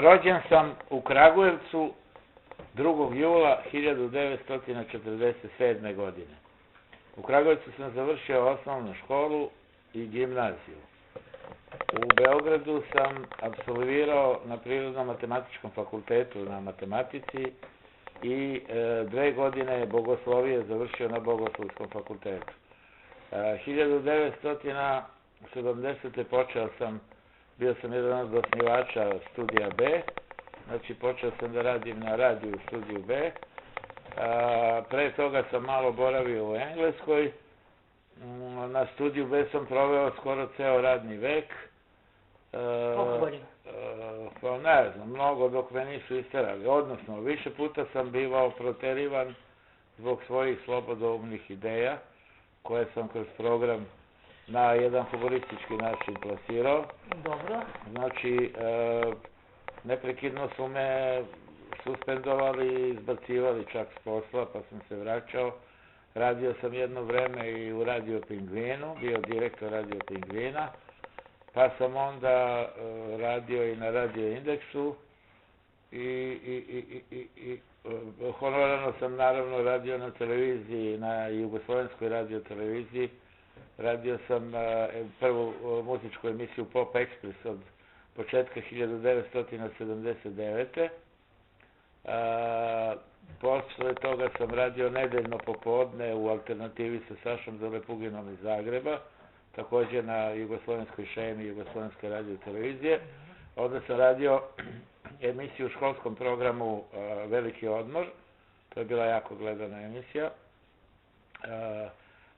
Rođen sam u Kragujevcu 2. jula 1947. godine. U Kragujevcu sam završio osnovnu školu i gimnaziju. U Beogradu sam apsolvirao na Prirodno-matematičkom fakultetu na matematici i 2 godine bogoslovije završio na Bogoslovskom fakultetu. 1970. bio sam jedan od osnivača studija B, znači počeo sam da radim na radiju u studiju B. Pre toga sam malo boravio u Engleskoj. Na studiju B sam proveo skoro ceo radni vek. Koliko godina? Pa ne znam, mnogo dok me nisu isterali. Odnosno, više puta sam bivao proterivan zbog svojih slobodoumnih ideja, koje sam kroz program na jedan humoristički način plasirao. Dobro. Znači, neprekidno su me suspendovali i izbacivali čak s posla, pa sam se vraćao. Radio sam jedno vreme i u Radio Pingvinu, bio direktor Radio Pingvina, pa sam onda radio i na Radio Indeksu i honorarno sam naravno radio na televiziji, na Jugoslovenskoj radio televiziji. Radio sam prvu muzičku emisiju Pop Express od početka 1979. Posle toga sam radio nedeljno popodne u alternativi sa Sašom Zalepuginom iz Zagreba, također na Jugoslovenskoj šemi Jugoslovenske radio televizije. Onda sam radio emisiju u školskom programu Veliki odmor, to je bila jako gledana emisija.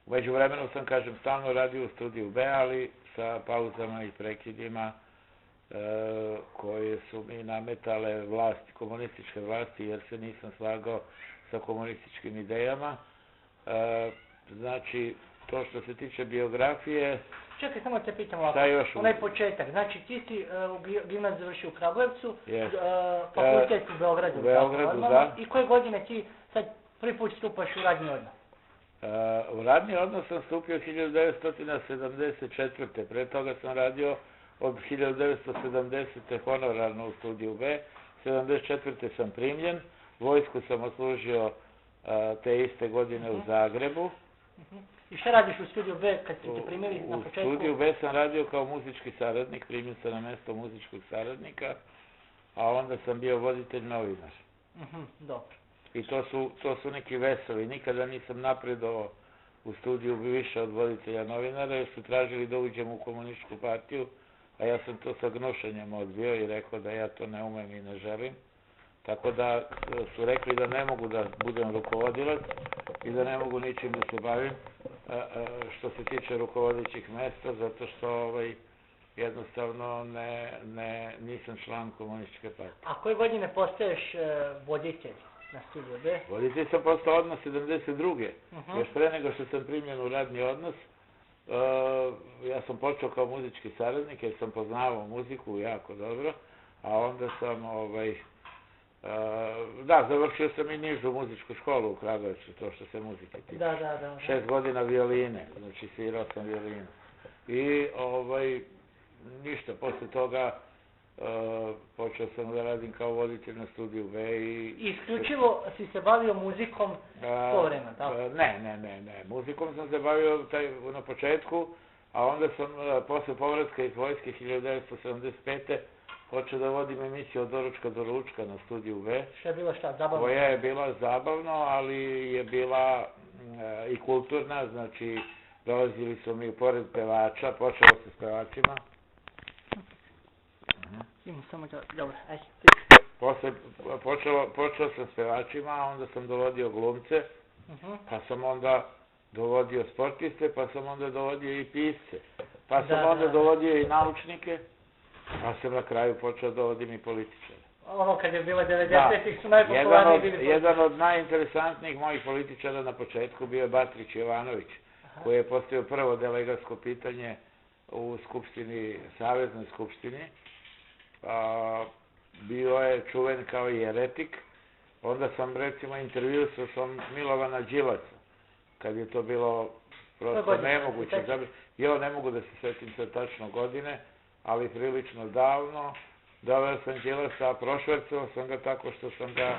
U međuvremenu sam, kažem, stalno radio u studiju B, ali sa pauzama i prekidima koje su mi nametale vlasti, komunističke vlasti, jer se nisam slagao sa komunističkim idejama. Znači, to što se tiče biografije... Čekaj, samo te pitam ovako, onaj početak, znači ti si gimnaziju završio u Kragujevcu, fakultet u Beogradu. U Beogradu, da. I koje godine ti sad prvi put stupaš u radni odnos? U radni odnos sam stupio 1974. Pre toga sam radio od 1970. honorarno u studiju B. 1974. sam primljen, vojsku sam odslužio te iste godine u Zagrebu. I šta radiš u studiju B kad ste te primili na početku? U studiju B sam radio kao muzički saradnik, primljen sam na mesto muzičkog saradnika, a onda sam bio voditelj novinar. Dobro. I to su neki vesovi. Nikada nisam napredovao u studiju više od voditelja novinara, jer su tražili da uđem u komunističku partiju, a ja sam to sa gnušanjem odbio i rekao da ja to ne umem i ne želim. Tako da su rekli da ne mogu da budem rukovodilac i da ne mogu ničim da se bavim što se tiče rukovodećih mesta, zato što jednostavno nisam član komunističke partije. A koje godine postaješ voditelj na studiju B? Voditelj sam postao odmah 72. Još pre nego što sam primljen u radni odnos, ja sam počeo kao muzički saradnik jer sam poznavao muziku jako dobro, a onda sam završio sam i nižu muzičku školu u Kragujevcu, to što se muzike tiče. Da. 6 godina violine, znači svirao sam violinu. I ništa, posle toga počeo sam da radim kao voditelj na studiju B i... Isključivo si se bavio muzikom to vreme, tako? Ne. Muzikom sam se bavio na početku, a onda sam posle povratka iz vojske 1975. počeo da vodim emisiju od doručka do ručka na studiju B. Što je bilo šta, zabavno? Koja je bila zabavno, ali je bila i kulturna, znači dolazili su mi pored pevača, počelo se s pevačima. Imam samo dobro, ajde. Počeo sam s pevačima, a onda sam dovodio glumce, pa sam onda dovodio sportiste, pa sam onda dovodio i pisce, pa sam onda dovodio i naučnike, pa sam na kraju počeo da vodim i političare. Ono kad je bilo 90-ih su najpopularniji bili političari. Jedan od najinteresantnijih mojih političara na početku bio je Batrić Jovanović, koji je postavio prvo delegatsko pitanje u skupštini, Saveznoj skupštini. Bio je čuven kao jeretik. Onda sam recimo intervjuisao sam Milovana Đilasa, kad je to bilo prosto nemoguće. Ne mogu da se setim sad tačno godine, ali prilično davno. doveo sam Đilasa, a prošvercao sam ga tako što sam ga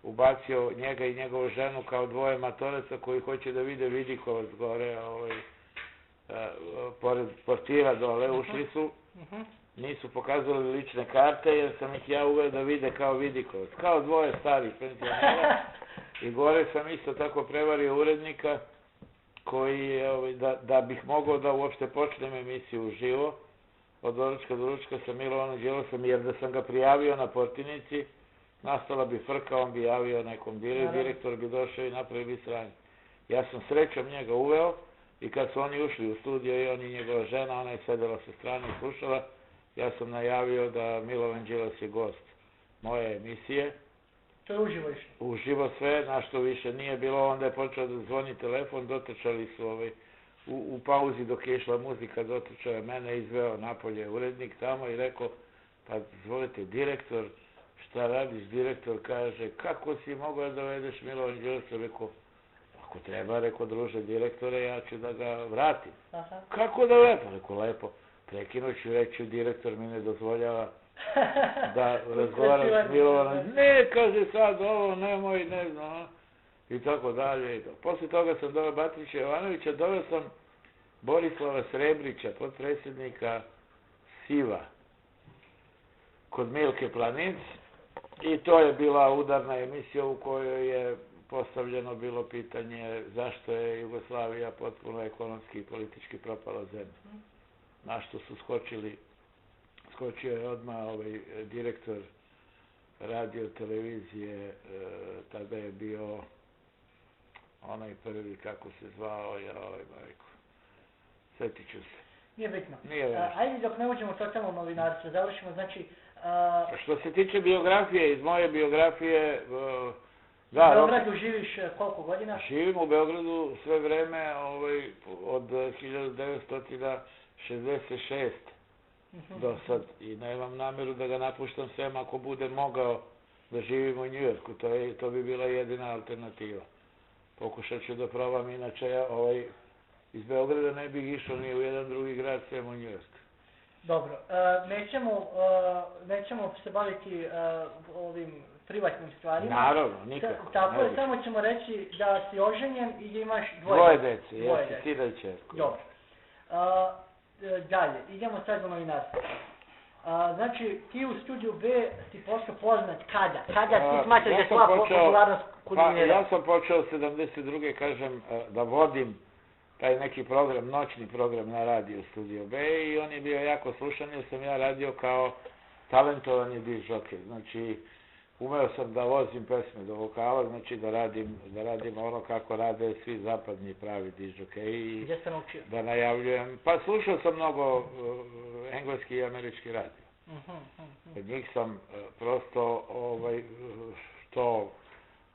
ubacio, njega i njegovu ženu, kao dvoje matoraca koji hoće da vide Vidikovac gore, pored portira dole, ušli su, nisu pokazali lične karte, jer sam ih ja uveo da vide kao Vidikovac, kao dvoje starih penzionera. I gore sam isto tako prevario urednika, koji je, da bih mogao da uopšte počnem emisiju uživo, od doručka do ručka sa Milovanom Đilasom, jer da sam ga prijavio na Portinici, nastala bi frka, on bi javio nekom direktor bi došao i napravio bi sranje. Ja sam srećom njega uveo i kad su oni ušli u studio i on i njegova žena, ona je sedela sa strane i slušala, ja sam najavio da Milovan Đilas je gost moje emisije. To je uživo išlo? Uživo sve, na što više nije bilo, onda je počeo da zvoni telefon, dotrčali su u pauzi dok je išla muzika, dotrčao je mene, izveo napolje urednik tamo i rekao, pa zvolite direktor, šta radiš? Direktor kaže, kako si mogao da dovedeš Milovan Đilas? Rekao, ako treba, rekao, druže direktore, ja ću da ga vratim. Kako da vratim? Rekao, lepo, prekinuću, reću, direktor mi ne dozvoljava da razgovaram s Milovanom. Ne, kaže sad ovo, nemoj, ne znam, i tako dalje. Posle toga sam doveo Batrića Jovanovića, doveo sam Borislava Srebrića, potpredsjednika SIV-a, kod Milke Planinc, i to je bila udarna emisija u kojoj je postavljeno bilo pitanje zašto je Jugoslavija potpuno ekonomski i politički propala zemlja. Na što su skočio je odmah direktor radio televizije, tada je bio onaj prvi, kako se zvao, majko, setit ću se. Nije bitno. Ajde dok ne uđemo totalno novinarstvo, završimo, znači... Što se tiče biografije, iz moje biografije... U Beogradu živiš koliko godina? Živim u Beogradu sve vreme od 1966 do sad i nemam nameru da ga napuštam sem ako budem mogao da živim u Njujorku, to bi bila jedina alternativa. Pokušat ću da probam, inače ja iz Beograda ne bih išao ni u jedan drugi grad sem u Njujork. Dobro, nećemo se baviti ovim privatnim stvarima. Naravno, nikako. Tako je, samo ćemo reći da si oženjen i da imaš dvoje dece. Jesi, sina i ćerku. Dobro. Dalje, idemo sad u novinarstvo. Znači, ti u Studiju B si postao poznat kada? Kada ti smatraš da tvoja popularnost kulminira? Ja sam počeo 72. kažem da vodim taj neki program, noćni program na radio Studio B i on je bio jako slušan jer sam ja radio kao talentovani disc jockey. Znači, umeo sam da vozim pesme do vokala, znači da radim ono kako rade svi zapadni pravi disc jockey. Gdje ste naučio? Da najavljujem. Pa slušao sam mnogo engleski i američki radio. Od njih sam prosto to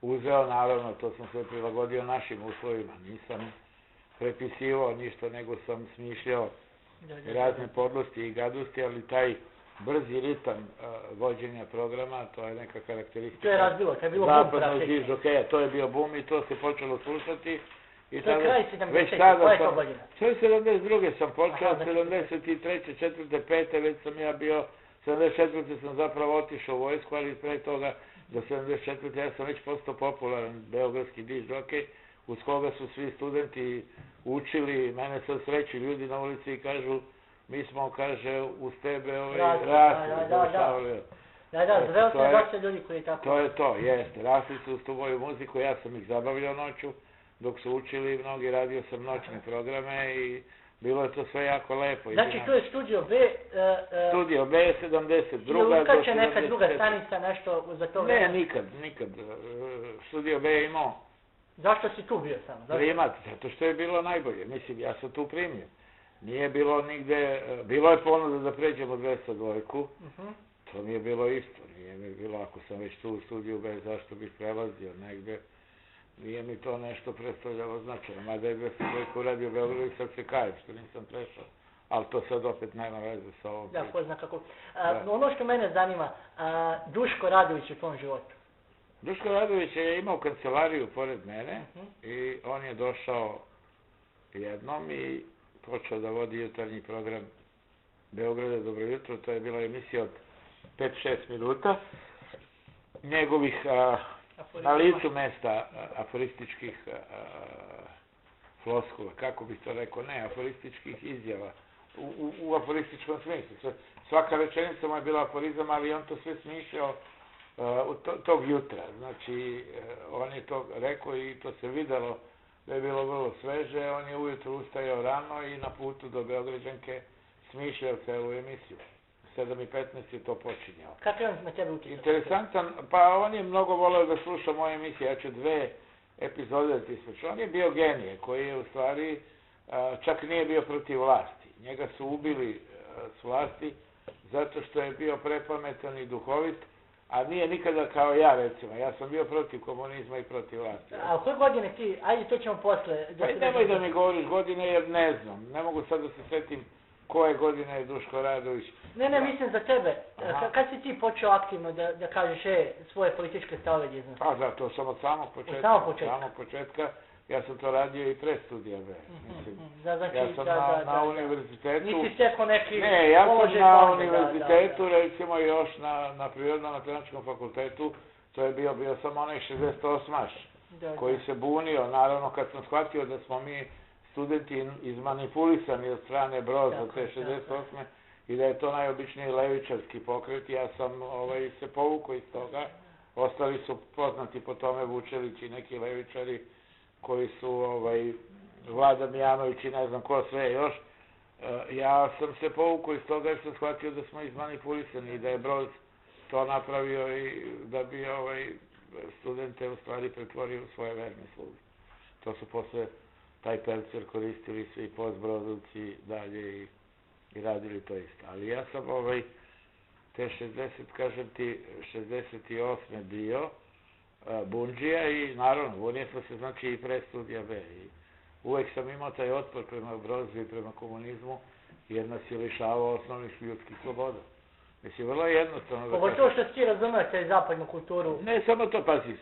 uzeo, naravno, to sam sve prilagodio našim uslovima. Nisam prepisivao ništa, nego sam smišljao razne podlosti i gadosti, ali taj brzi ritam vođenja programa, to je neka karakteristika. To je razbilo, to je bilo bum praktično. To je bio bum i to se počelo slušati. To je kraj 70. Koja je to godina? To je 72. sam počeo, 73. 4. 5. već sam ja bio, 74. sam zapravo otišao u vojsku, ali pre toga do 74. ja sam već postao popularan beogradski disc jockey, uz koga su svi studenti učili, mene sad sreću ljudi na ulici i kažu, mi smo, kaže, uz tebe rasli. Da, zveo sam dosta ljudi koji je tako. To je to, jeste. Rasli su uz tu moju muziku, ja sam ih zabavljao noću, dok su učili mnogi, radio sam noćne programe i bilo je to sve jako lepo. Znači, to je Studio B... Studio B je 72. Ili uskače neka druga stanica, nešto za to vreme? Ne, nikad. Studio B je imao. Zašto si tu bio samo? Primat, zato što je bilo najbolje. Mislim, ja sam tu primio. Nije bilo nigde, bilo je ponuda da pređemo 202, to mi je bilo isto, nije mi bilo, ako sam već tu u Studiju B, zašto bih prelazio negde, nije mi to nešto predstavljalo značajno, mada je 202 uradio u Beogradu i sad se kajem što nisam prešao, ali to sad opet nema veze sa ovom. Da, ko zna kako. Ono što mene zanima, Duško Radović u tvom životu? Duško Radović je imao kancelariju pored mene i on je došao jednom i počeo da vodi jutarnji program Beograda Dobro jutro, to je bila emisija od 5-6 minuta njegovih na licu mesta aforističkih floskula, kako bih to rekao, ne, aforističkih izjava, u aforističkom smislu. Svaka rečenica mu je bila aforizam, ali on to sve smišljao tog jutra. Znači, on je to rekao i to se videlo da je bilo vrlo sveže, on je ujutro ustajao rano i na putu do Beograđanke smišljao celu emisiju. 7:15 je to počinjao. Kako je on na tebe utjecao? Interesantan, pa on je mnogo voleo da sluša moje emisije, ja ću 2 epizode da ti slušao. On je bio genije koji je u stvari čak nije bio protiv vlasti. Njega su ubili s vlasti zato što je bio prepametan i duhovit, a nije nikada kao ja, recimo. Ja sam bio protiv komunizma i protiv vlasti. A u koje godine ti, ajde to ćemo posle. Pa nemoj da mi govoriš godine jer ne znam. Ne mogu sad da se setim koje godine je Duško Radović. Ne, mislim za tebe. Kad si ti počeo aktivno da kažeš svoje političke stavove iznad? Pa da, to sam od samog početka. Ja sam to radio i pre studija B. Ja sam na univerzitetu. Nisi stekao neki položaj? Ne, ja sam na univerzitetu, recimo još na Prirodno-matematičkom fakultetu, to je bio sam onaj 68-aš, koji se bunio, naravno kad sam shvatio da smo mi studenti izmanipulisani od strane Broza te 68. i da je to najobičniji levičarski pokret, ja sam se povukao iz toga. Ostali su poznati po tome Vučelić i neki levičari koji su Vlada Mijanović i ne znam ko sve još. Ja sam se povukao iz toga jer sam shvatio da smo izmanipulisani i da je Broz to napravio i da bi studente u stvari pretvorio u svoje verne sluge. To su posle taj Pelcer koristili svi postbrozovci dalje i radili to isto. Ali ja sam te 68. bio bundžija i naravno bunio sam se znači i pre studija B. I uvek sam imao taj otpor prema Brozu i prema komunizmu jer nas je lišavao osnovnih ljudskih sloboda. Mislim, vrlo jednostavno. Pogotovo što ti razumete zapadnu kulturu. Ne, samo to, pazi,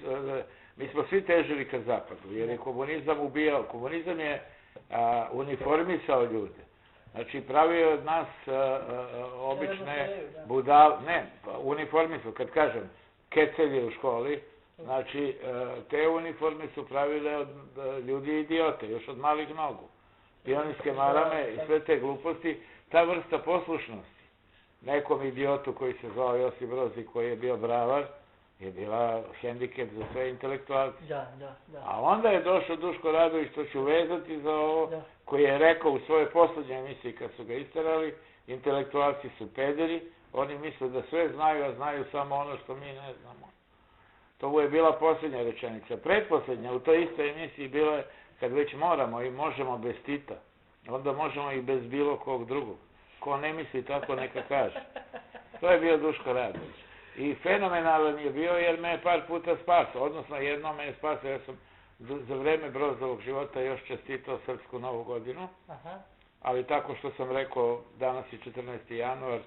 mi smo svi težili ka zapadu, jer je komunizam ubijao. Komunizam je uniformisao ljude. Znači, pravio od nas obične budale, ne, uniformisao, kad kažem, kecelje u školi, znači, te uniforme su pravile od ljudi idiote, još od malih nogu. Pionirske marame i sve te gluposti, ta vrsta poslušnosti nekom idiotu koji se zvao Josip Broz i koji je bio bravar, je bila hendikep za sve intelektualce. A onda je došao Duško Radović, to ću vezati za ovo, koji je rekao u svojoj poslednjoj emisiji kad su ga isterali, intelektualci su pederi, oni misle da sve znaju, a znaju samo ono što mi ne znamo. To je bila posljednja rečenica. Pretposljednja u toj istoj emisiji bila je kad već moramo i možemo bez Tita, onda možemo i bez bilo kog drugog. Ko ne misli tako neka kaže. To je bio Duško Radović. I fenomenalan je bio jer me je par puta spasao, odnosno jedno me je spasao, ja sam za vreme Brozovog života još čestitao Srpsku novu godinu, ali tako što sam rekao, danas je 14. januar,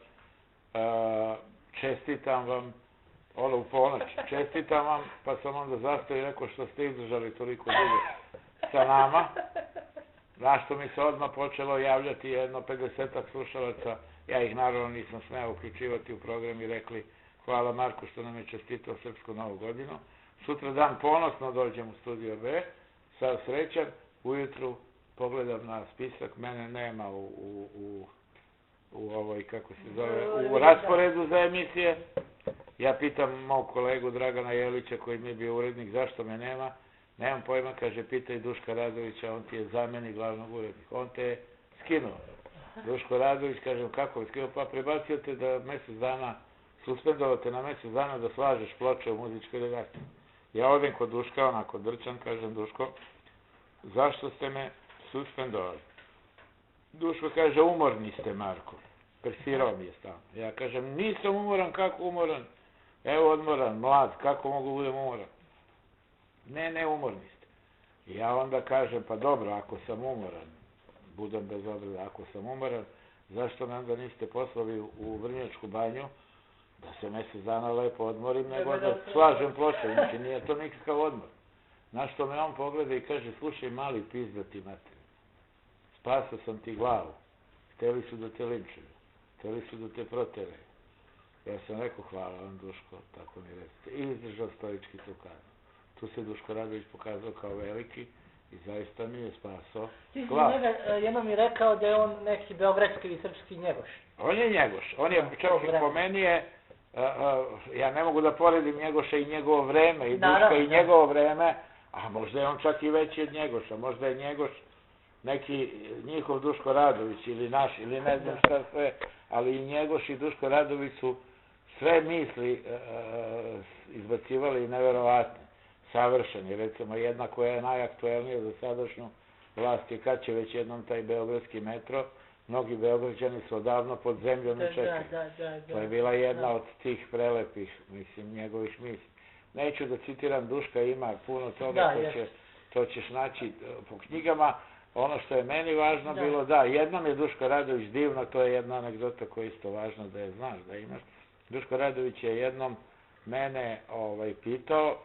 čestitam vam, u ponoć, čestitam vam, pa sam onda zastao i rekao što ste izdržali toliko dugo sa nama, na što mi se odmah počelo javljati jedno 50-ak slušalaca, ja ih naravno nisam smeo uključivati u program i rekli hvala Marku što nam je čestitao Srpsku novu godinu. Sutra dan ponosno dođem u studio B, sav srećan, ujutru pogledam na spisak, mene nema u ovoj, kako se zove, u rasporedu za emisije. Ja pitam mog kolegu Dragana Jelića koji mi je bio urednik zašto me nema. Nemam pojma, kaže, pitaj Duška Radovića, on ti je zamenik glavnog urednika. On te je skinuo. Duško Radović, kažem, kako je skinuo? Pa prebacio te da mjesec dana, suspendovao te na mjesec dana da slažeš ploče u muzičkoj redakciji. Ja odem kod Duška, onako drčan, kažem, Duško, zašto ste me suspendovali? Duško kaže, umorni ste, Marko. Persirao mi je stalno. Ja kažem, nisam umoran, kako umoran? Evo odmoran, mlad, kako mogu budem umoran? Ne, umorni ste. I ja onda kažem, pa dobro, ako sam umoran, budem bez obreda, ako sam umoran, zašto me onda niste poslali u Vrnjačku banju, da se mjesec dana lepo odmorim, nego da slažem ploče, znači nije to nikakav odmor. Na što me on pogleda i kaže, slušaj mali pizdati materij, spasao sam ti glavu, hteli su da te linčuju, hteli su da te proteraju. Ja sam rekao, hvala vam Duško, tako mi recite. I izdržao stoički tu kaznu. Tu se Duško Radović pokazao kao veliki i zaista mi je spasao Ti si glavu. njega jednom mi rekao da je on neki beogradski ili srpski Njegoš. On je Njegoš. On je, čak i po meni je, ja ne mogu da poredim Njegoša i njegovo vreme, i Duška i njegovo vreme, a možda je on čak i veći od Njegoša, možda je Njegoš neki njihov Duško Radović ili naš, ili ne znam šta sve, ali i Njegoš i Duško Radović su sve misli izbacivali neverovatne, savršeni. Recimo, jedna koja je najaktuelnija za sadašnju vlast je kad će već jednom taj beogradski metro. Mnogi Beograđani su odavno pod zemljom i čekaju. To je bila jedna od tih prelepih, mislim, njegovih misli. Neću da citiram, Duška ima puno toga, to ćeš naći po knjigama. Ono što je meni važno bilo, da, jednom je Duško Radović divno, to je jedna anegdota koja je isto važno da je znaš, da imaš. Duško Radović je jednom mene pitao,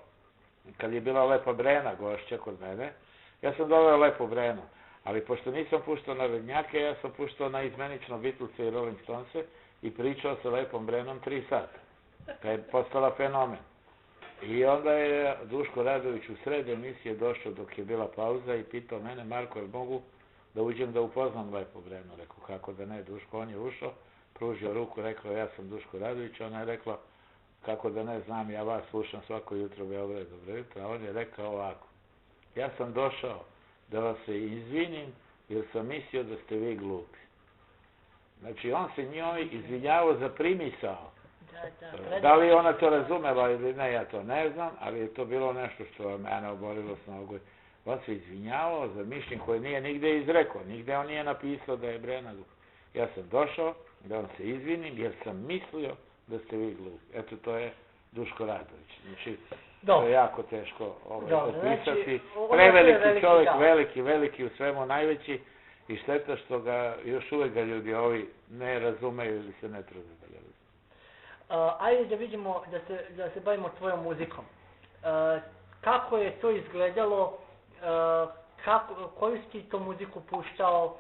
kad je bila Lepa Brena gošća kod mene, ja sam doveo Lepu Brenu, ali pošto nisam puštao narodnjake, ja sam puštao na izmenično Beatlese i Rolling Stonese i pričao sa Lepom Brenom 3 sata. To je postala fenomen. I onda je Duško Radović u sred emisije došao dok je bila pauza i pitao mene, Marko, jel mogu da uđem da upoznam Lepu Brenu? Rekao, kako da ne, Duško, on je ušao, pružio ruku, rekao, ja sam Duško Radović, ona je rekla, kako da ne znam, ja vas slušam svako jutro u Beogradu, dobro jutro, a on je rekao ovako, ja sam došao da vas se izvinim, jer sam mislio da ste vi glupi. Znači, on se njoj izvinjavao za primisao. Da li ona to razumela ili ne, ja to ne znam, ali je to bilo nešto što je mene oborilo s nogoj. On se izvinjavao za mišljenje koje nije nigde izrekao, nigde on nije napisao da je Brena glup. Ja sam došao da vam se izvinim, jer sam mislio da ste vi glupi. Eto, to je Duško Radović. Znači, to je jako teško opisati. Preveliki čovjek, veliki u svemu, najveći, i šteta što ga još uvek ga ljudi ovi ne razumeju ili se ne trude da ga razumeju. Ajde da vidimo, da se bavimo tvojom muzikom. Kako je to izgledalo, koju si to muziku puštao,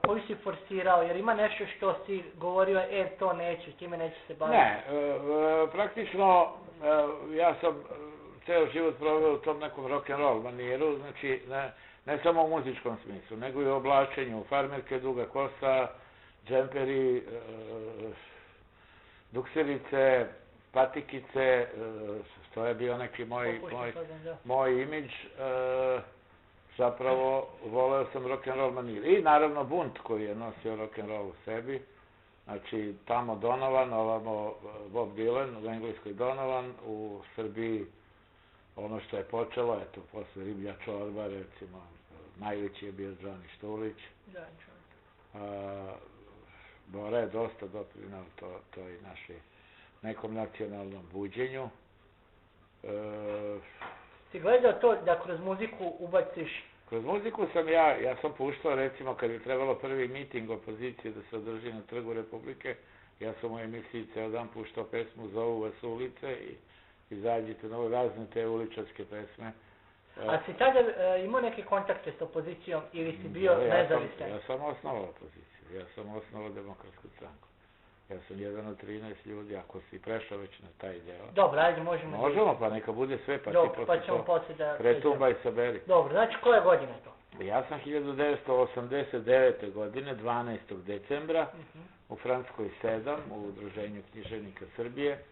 koju si forsirao, jer ima nešto što si govorio, to neću, time neću se baviti? Ne, praktično ja sam ceo život proveo u tom nekom rock'n'roll maniru, znači ne samo u muzičkom smislu, nego i u oblačenju, farmerke, duga kosa, džemperi, dukserice, patikice, to je bio neki moj imidž, zapravo voleo sam rock'n'roll manir. I naravno bunt koji je nosio rock'n'roll u sebi, znači tamo Donovan, ovamo Bob Dylan, u Engleskoj Donovan, u Srbiji ono što je počelo, eto, posle Riblja čorba, recimo, najveći je bio Johnny Štulić. Bora je dosta doprinao to i naši nekom nacionalnom buđenju. Si gledao to da kroz muziku ubaciš? Kroz muziku sam ja sam puštao, recimo, kad je trebalo prvi miting opozicije da se održi na Trgu Republike, ja sam u emisiji ceo dan puštao pesmu Zovu vas ulice i izađite na razne te uličarske pesme. A si tada imao neke kontakte s opozicijom ili si bio nezavisan? Ja sam osnovao opoziciju, ja sam osnovao Demokratsku stranku. Ja sam jedan od 13 ljudi, ako si prešao već na taj deo. Dobro, ajde, možemo. Možemo, pa neka bude sve, pa ti posle to pretumbaj i saberi. Dobro, znači koja godina je to? Ja sam 1989. godine, 12. decembra, u Francuskoj 7, u Udruženju književnika Srbije,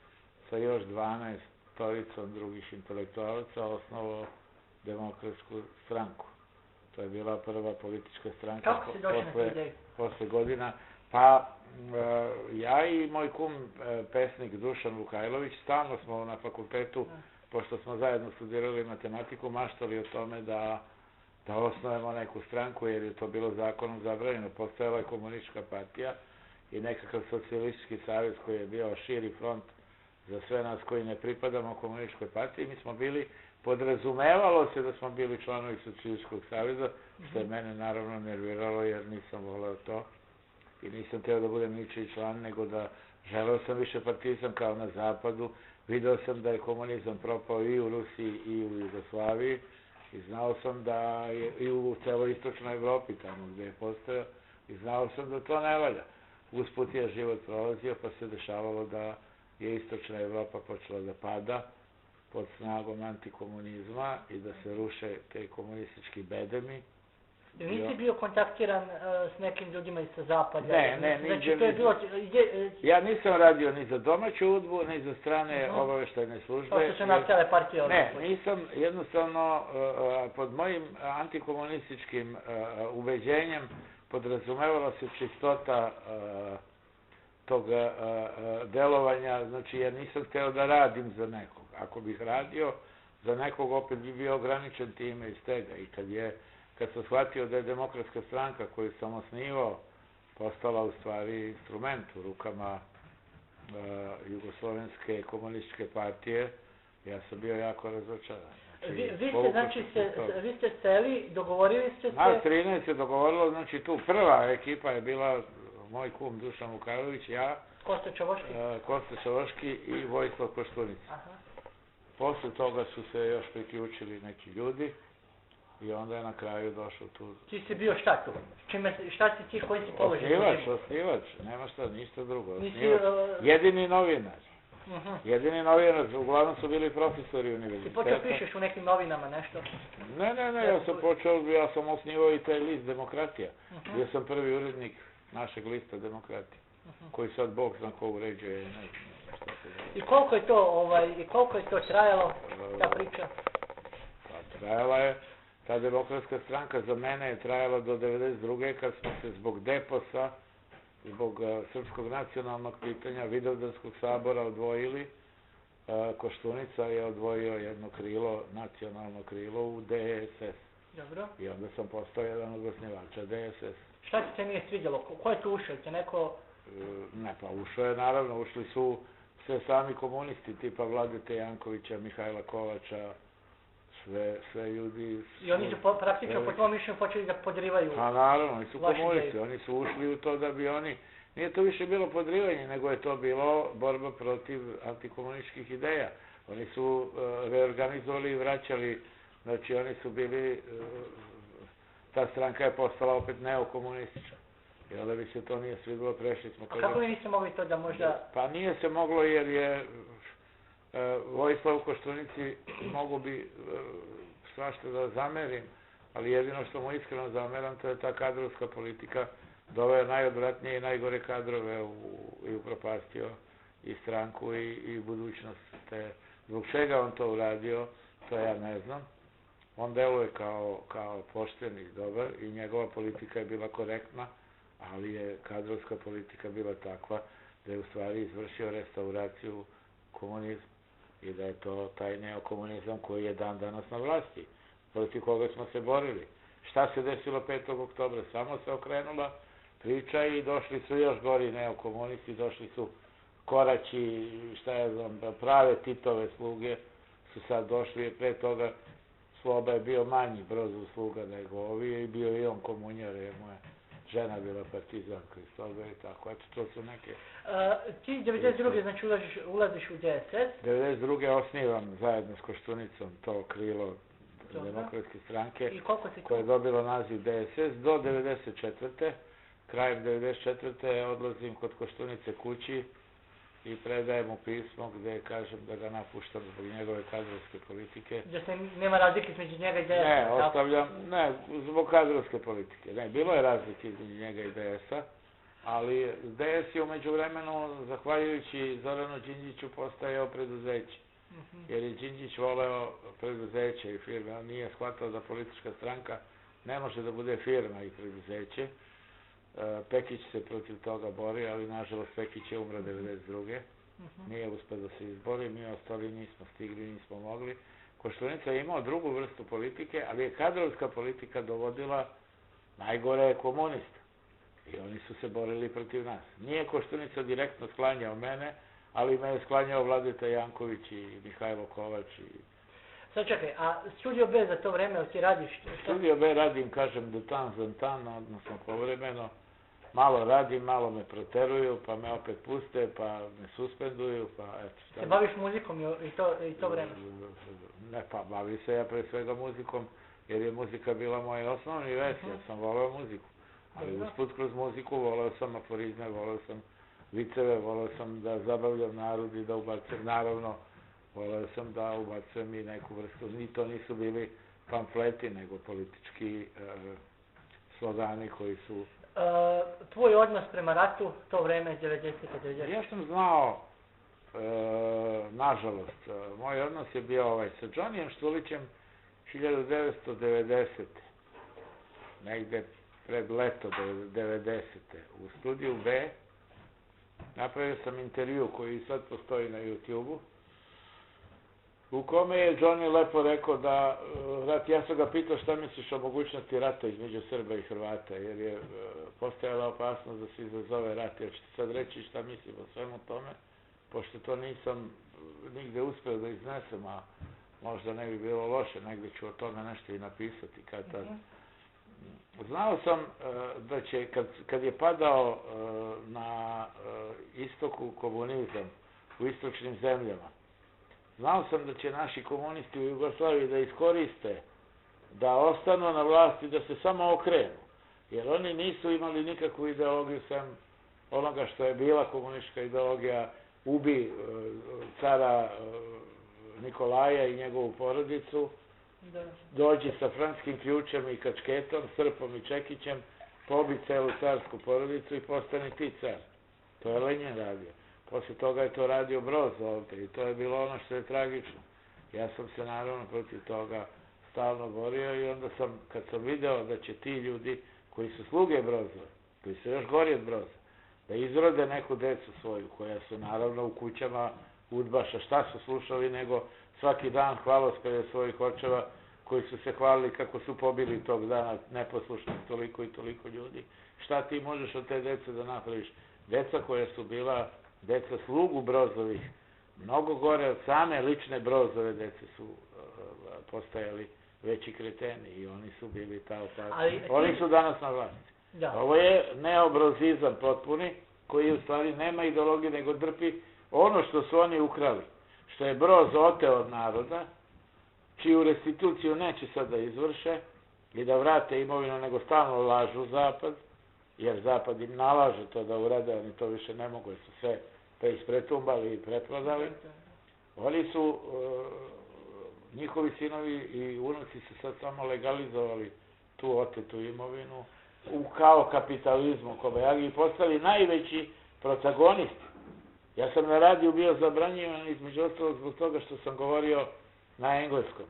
sa još 12 storicom drugih intelektualaca osnovao Demokratsku stranku. To je bila prva politička stranka posle godina. Pa ja i moj kum, pesnik Dušan Vukajlović, stalno smo na fakultetu, pošto smo zajedno studirali matematiku, maštali o tome da osnovemo neku stranku, jer je to bilo zakonom zabranjeno. Postojala je komunistička partija i nekakav socijalistički savez koji je bio širi front za sve nas koji ne pripadamo komunističkoj partiji. Mi smo bili, podrazumevalo se da smo bili članovi socijalističkog saveza, što je mene naravno nerviralo jer nisam voleo to i nisam teo da budem ničiji član, nego da želeo sam više partizam kao na zapadu. Video sam da je komunizam propao i u Rusiji i u Jugoslaviji i znao sam da je i u celoj istočnoj Evropi, tamo gde je postojao, i znao sam da to ne valja. Usput je život prolazio, pa se dešavalo da je istočna Evropa počela da pada pod snagom antikomunizma i da se ruše te komunistički bedemi. Nisi bio kontaktiran s nekim ljudima iz sa zapada? Ne, znači, to je bilo... Ja nisam radio ni za domaću udbu, ni za strane obaveštajne službe. Kao što su nastale partije? Ne, nisam, jednostavno, pod mojim antikomunističkim ubeđenjem podrazumevala se čistota tog delovanja, znači ja nisam hteo da radim za nekog. Ako bih radio za nekog, opet bi bio ograničen time iz tega. I kad sam shvatio da je Demokratska stranka koju sam osnivao postala u stvari instrument u rukama Jugoslovenske komunističke partije, ja sam bio jako razočaran. Vi ste seli, dogovorili ste se... Nas 13 je dogovorilo, znači tu prva ekipa je bila moj kum Dušan Vukajlović, ja, Kosta Čavoški i Vojislav Koštunica. Posle toga su se još priključili neki ljudi i onda je na kraju došao tu... Ti si bio šta tu? Šta si ti, koji si položio? Osnivač, nema šta, ništa drugo. Jedini novinar. Jedini novinar, uglavnom su bili profesori univerziteta. Ti počeo pišeš u nekim novinama nešto? Ne, ja sam osnivao i taj list Demokratija. Bio sam prvi urednik našeg lista Demokratija, koji sad Bog zna ko uređuje. I koliko je to trajalo, ta priča? Pa trajala je, ta Demokratska stranka za mene je trajala do 1992. kad smo se zbog Deposa, zbog srpskog nacionalnog pitanja, Vidovdanskog sabora odvojili. Koštunica je odvojio jedno krilo, nacionalno krilo u DSS. Dobro. I onda sam postao jedan od osnivača DSS. Šta ti se nije svidjelo? Ko je tu ušao? Te neko... Ne, pa ušao je naravno, ušli su sve sami komunisti, tipa Vladete Jankovića, Mihajla Kovača, sve ljudi... I oni su praktično po tvojom mišljenju počeli da podrivaju... A naravno, oni su komunisti, oni su ušli u to da bi oni... Nije to više bilo podrivanje, nego je to bilo borba protiv antikomunističkih ideja. Oni su reorganizovali i vraćali, znači oni su bili... Ta stranka je postala opet neokomunistička. I onda bi se to nije svidilo, prešli smo... A kako niste mogli to da možda... Pa nije se moglo jer je Vojislav Koštunici mogu bi svašta da zamerim, ali jedino što mu iskreno zameram to je ta kadrovska politika. Doveo najodvratnije i najgore kadrove i upropastio i stranku i budućnost. Zbog čega on to uradio, to ja ne znam. On deluje kao pošten i dobar i njegova politika je bila korektna, ali je kadrovska politika bila takva da je u stvari izvršio restauraciju komunizma i da je to taj neokomunizam koji je dan danas na vlasti, protiv koga smo se borili. Šta se desilo 5. oktobra? Samo se okrenula priča i došli su još gori neokomunisti, došli su Koraći, šta ja znam, prave Titove sluge su sad došli, pre toga Sloba je bio manji broz sluga nego ovi i bio i on komunjar, je moja žena bila partizanka iz toga i tako, eto to su neke... Ti 92. znači ulaziš u DSS? 92. osnivam zajedno s Koštunicom to krilo Demokratske stranke koje je dobilo naziv DSS do 94. Krajem 94. odlazim kod Koštunice kući i predajem mu pismo gde kažem da ga napuštam zbog njegove kadrovske politike. Da se nema razlike između njega i DS-a? Ne, ostavljam, ne, zbog kadrovske politike. Ne, bilo je razlike između njega i DS-a, ali DS je umeđu vremenu, zahvaljujući Zoranu Đinđiću, postajao preduzeće. Jer je Đinđić voleo preduzeće i firme, on nije shvatao da politička stranka ne može da bude firma i preduzeće. Pekić se protiv toga bori, ali nažalost Pekić je umro 92. Nije uspio da se izbori, mi ostali nismo stigli, nismo mogli. Koštunica je imao drugu vrstu politike, ali je kadrovska politika dovodila najgore komunista. I oni su se borili protiv nas. Nije Koštunica direktno sklanjao mene, ali me je sklanjao Vladeta Janković i Mihajlo Kovač. Sad čekaj, a Studio B za to vreme ti radiš? Studio B radim, kažem, de temps en temps, odnosno povremeno. Malo radim, malo me proteruju, pa me opet puste, pa me suspenduju, pa eto šta. Se baviš muzikom i to vreme? Ne, pa bavi se ja pre svega muzikom, jer je muzika bila moj osnovni ves, ja sam voleo muziku. Ali usput kroz muziku voleo sam aforizme, voleo sam viceve, voleo sam da zabavljam narod i da ubacujem, naravno, voleo sam da ubacujem i neku vrstu, ni to nisu bili pamfleti, nego politički slogani koji su... Tvoj odnos prema ratu, to vreme 90-te, Ja sam znao, nažalost, moj odnos je bio sa Johnnyjem Štulićem 1990. negde pred leto 90. u studiju B. Napravio sam intervju koji sad postoji na YouTube-u, u kome je Johnny lepo rekao da rat, ja sam ga pitao šta misliš o mogućnosti rata između Srba i Hrvata, jer je postojala opasnost da se izazove rat. Ja ću ti sad reći šta mislim o svemu tome, pošto to nisam nigde uspeo da iznesem, a možda ne bi bilo loše, negde ću o tome nešto i napisati kad tad. Znao sam da će, kad je padao na istoku komunizam, u istočnim zemljama, znao sam da će naši komunisti u Jugoslaviji da iskoriste, da ostanu na vlasti, da se samo okrenu, jer oni nisu imali nikakvu ideologiju sem onoga što je bila komunistička ideologija, ubi cara Nikolaja i njegovu porodicu, dođi sa franskim ključem i kačketom, srpom i čekićem, pobi celu carsku porodicu i postani ti car. To je Lenjin radio. Poslije toga je to radio Broz ovdje i to je bilo ono što je tragično. Ja sam se naravno protiv toga stalno borio i onda sam, kad sam video da će ti ljudi koji su sluge Brozova, koji su još gori od Broza, da izrode neku decu svoju, koja su naravno u kućama udbaša, šta su slušali nego svaki dan hvalospeve svojih očeva koji su se hvalili kako su pobili tog dana neposlušnih toliko i toliko ljudi. Šta ti možeš od te dece da napraviš? Deca koja su bila deca slugu Brozovih, mnogo gore od same lične Brozove dece su postajali veći kreteni i oni su bili ta opasnost. Oni su danas na vlasti. Ovo je neobrozizam potpuni, koji u stvari nema ideologije nego drpi ono što su oni ukrali, što je Broz oteo od naroda, čiju restituciju neće sad da izvrše i da vrate imovinu, nego stalno lažu Zapad, jer Zapad im nalaže to da urade, oni to više ne mogu, jer su sve preispretumbali i preprodali. Oni su, njihovi sinovi i unuci su sad samo legalizovali tu otetu imovinu kao kapitalizmu, kobajagi, i postali najveći protagonisti. Ja sam na radiju bio zabranjivan između ostalog zbog toga što sam govorio na engleskom.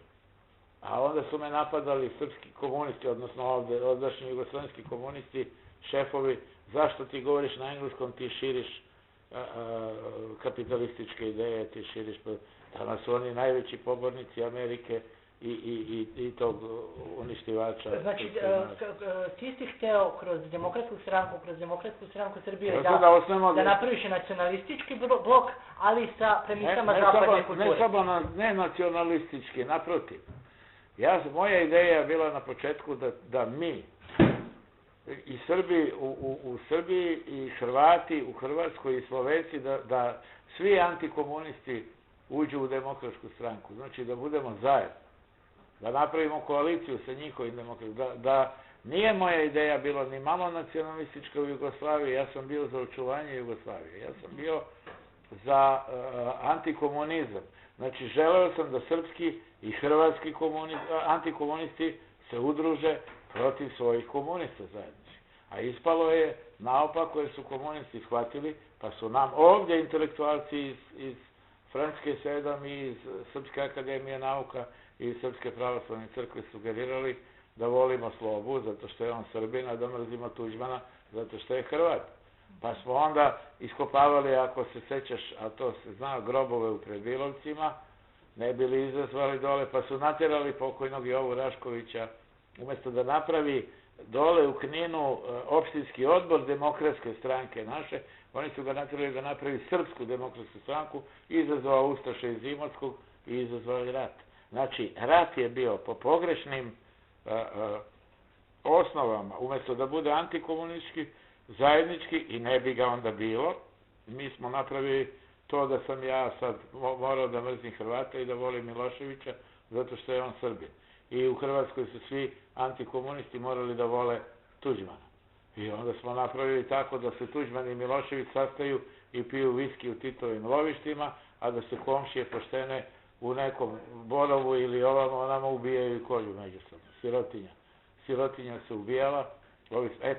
A onda su me napadali srpski komunisti, odnosno ovdašnji jugoslovenski komunisti, šefovi, zašto ti govoriš na engleskom, ti širiš kapitalističke ideje, ti širiš... Danas su oni najveći pobornici Amerike i tog uništivača. Znači, ti si hteo kroz Demokratsku stranku Srbije da napraviš nacionalistički blok, ali sa premisama zapadne kulture. Ne samo ne nacionalistički, naprotiv. Moja ideja je bila na početku da mi i Srbi u Srbiji i Hrvati u Hrvatskoj i Slovenci da svi antikomunisti uđu u Demokratsku stranku. Znači da budemo zajedno. Da napravimo koaliciju sa njihovim demokratima. Da nije moja ideja bilo ni malo nacionalistička u Jugoslaviji, ja sam bio za očuvanje Jugoslavije. Ja sam bio za antikomunizam. Znači želeo sam da srpski i hrvatski antikomunisti se udruže protiv svojih komunista zajednički. A ispalo je naopako jer su komunisti shvatili, pa su nam ovdje intelektualci iz Francuske 7 i iz Srpske akademije nauka i iz Srpske pravoslavne crkve sugerirali da volimo Slobu zato što je on Srbin, a da mrzimo Tuđmana zato što je Hrvat. Pa smo onda iskopavali, ako se sećaš, a to se zna, grobove u Predilovcima, ne bili izazvali dole, pa su natjerali pokojnog Jovu Raškovića, umjesto da napravi dole u Kninu opštinski odbor Demokratske stranke naše, oni su ga natjerali da napravi Srpsku demokratsku stranku, izazvao Ustaše iz Imotskog i izazvali rat. Znači, rat je bio po pogrešnim osnovama, umjesto da bude antikomunistički, zajednički, i ne bi ga onda bilo. Mi smo napravili to da sam ja sad morao da mrzim Hrvata i da volim Miloševića, zato što je on Srbin. I u Hrvatskoj su svi antikomunisti morali da vole Tuđmana. I onda smo napravili tako da se Tuđman i Milošević sastaju i piju viski u Titovim lovištima, a da se komšije poštene u nekom Borovu ili ovamo onama ubijaju i kolju međusobno. Sirotinja se ubijala.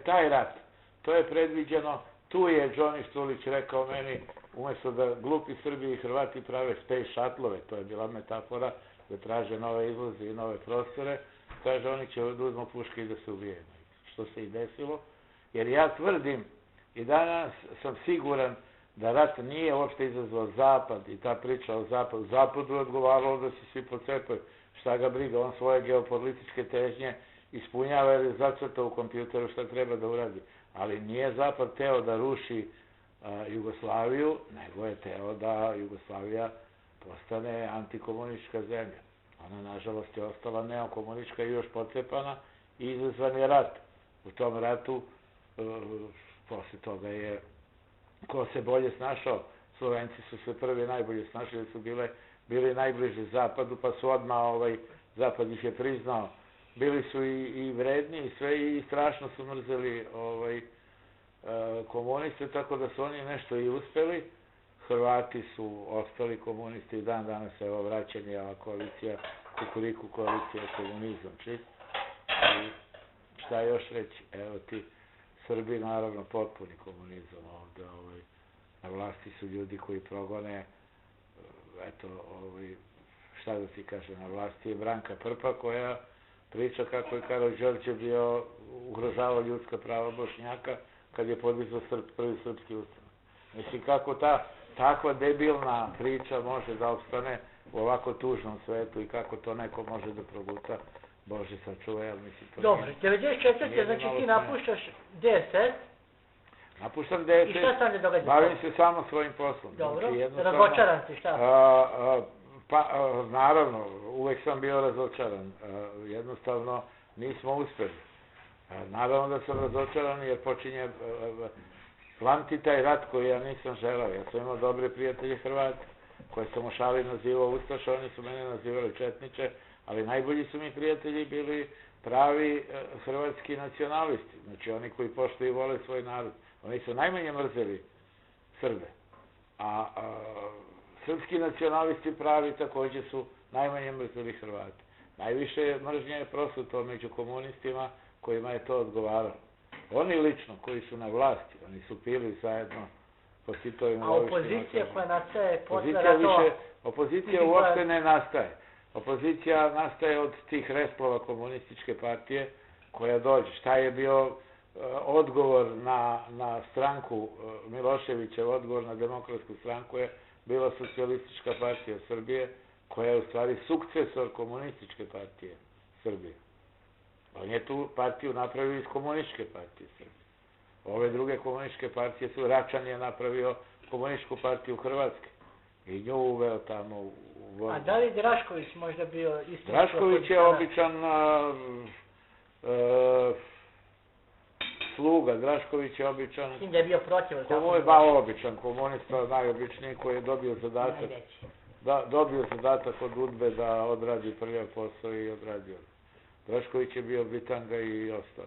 Taj rat, to je predviđeno. Tu je Džoni Štulić rekao meni, umjesto da glupi Srbi i Hrvati prave space shuttlove, to je bila metafora, da traže nove izlaze i nove prostore, kaže oni će da uzmu puške i da se ubijaju. Što se i desilo. Jer ja tvrdim i danas sam siguran da rat nije uopšte izazvao Zapad i ta priča o Zapadu. Zapadu je odgovaralo da se svi pocepaju. Šta ga briga, on svoje geopolitičke težnje ispunjava jer je zacrtao u kompjuteru šta treba da uradi. Ali nije Zapad teo da ruši Jugoslaviju, nego je teo da Jugoslavija postane antikomunistička zemlja. Ona, nažalost, je ostala neokomunistička i još pocepana i izazvan je rat. U tom ratu, posle toga je, ko se bolje snašao, Slovenci su se prvi najbolje snašli, jer su bili najbliže Zapadu, pa su odmah, Zapad ih je priznao. Bili su i vredni i sve i strašno su mrzeli komuniste, tako da su oni nešto i uspeli. Hrvati su ostali komunisti i dan danas je ovo vraćanje, ova koalicija, Kukuriku koalicija, komunizam čist. I šta još reći? Evo ti Srbi, naravno, potpuni komunizam ovde. Na vlasti su ljudi koji progone, eto, šta da ti kaže, na vlasti je Branka Prpa koja priča kako je Karol Đorđe bio ugrožavao ljudska prava Bošnjaka kad je podizao prvi srpski ustanak. Mislim, kako takva debilna priča može da opstane u ovako tužnom svetu i kako to neko može da proguta, Bože sačuvaj, ali mislim to... Dobro, 94. znači ti napuštaš DSS. Napuštam DSS. I šta se onda događa? Bavim se samo svojim poslom. Dobro, razočaran si, šta? Pa, naravno, uvek sam bio razočaran. Jednostavno, nismo uspeli. Naravno da sam razočaran jer počinje plamti taj rat koji ja nisam želao. Ja sam imao dobre prijatelje Hrvati koje sam u šali nazivao Ustaša, oni su mene nazivali Četniče, ali najbolji su mi prijatelji bili pravi hrvatski nacionalisti. Znači oni koji poštuju i vole svoj narod. Oni su najmanje mrzeli Srbe. A srpski nacionalisti pravi također su najmanje mrzeli Hrvati. Najviše mržnje je prosuto među komunistima kojima je to odgovaralo. Oni lično, koji su na vlasti, oni su pili zajedno po Titovim lovištima. A opozicija koja nastaje posle ratova? Opozicija uopšte ne nastaje. Opozicija nastaje od tih resplova komunističke partije koja dođe. Šta je bio odgovor na stranku Miloševića, odgovor na demokratsku stranku je bila Socijalistička partija Srbije, koja je u stvari sukcesor komunističke partije Srbije. On je tu partiju napravio iz komunističke partije Srbije. Ove druge komunističke partije su, Račan je napravio komunističku partiju Hrvatske i nju uveo tamo u vojnu. A da li Drašković možda bio isto? Drašković je običan sluga, Drašković je običan... S tim da je bio protiv. Običan komunista, najobičniji koji je dobio zadatak. Dobio zadatak od UDBE da odradi prvi posao i odradio. Drašković je bio bitanga i ostao.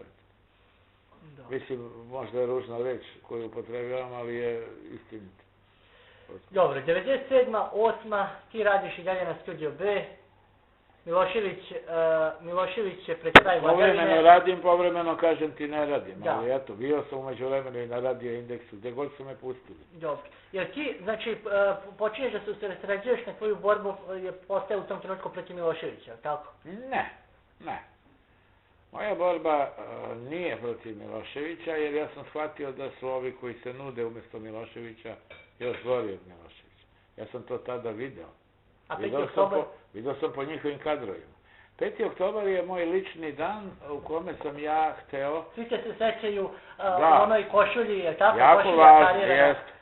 Mislim, možda je ružna reč koju upotrebljavam, ali je istinita. Dobro, 97. 8. ti radiš i dalje na Studio B. Milošević je pred kraj vladavine. Povremeno radim, povremeno kažem ti ne radim, ali eto, bio sam umeđu vremenu i na Radio Indeksu, gdje god su me pustili. Dobro, jer ti, znači, počinješ da se usredsređuješ na tvoju borbu, je postaje u tom trenutku protiv Miloševića, tako? Ne. Moja borba nije protiv Miloševića, jer ja sam shvatio da su ovi koji se nude umjesto Miloševića još gori od Miloševića. Ja sam to tada video. Vidio sam po njihovim kadrovima. 5. oktobar je moj lični dan u kome sam ja hteo... Svi se sećaju u onoj košulji, je tako? Jako važno,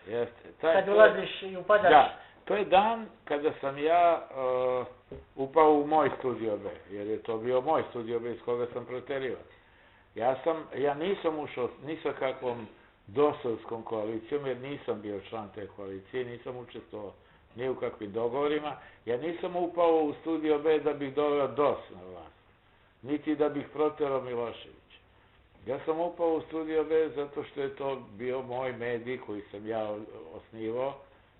jeste. Kad ulaziš i upadaš... Da, to je dan kada sam ja upao u moj Studio B, jer je to bio moj Studio B iz koga sam proterivac. Ja nisam ušao ni sa kakvom dosovskom koalicijom, jer nisam bio član te koalicije, nisam učestvovao ni u kakvim dogovorima. Ja nisam upao u Studio B da bih doveo DOS na vlast, niti da bih proterao Miloševića. Ja sam upao u Studio B zato što je to bio moj medij koji sam ja osnivao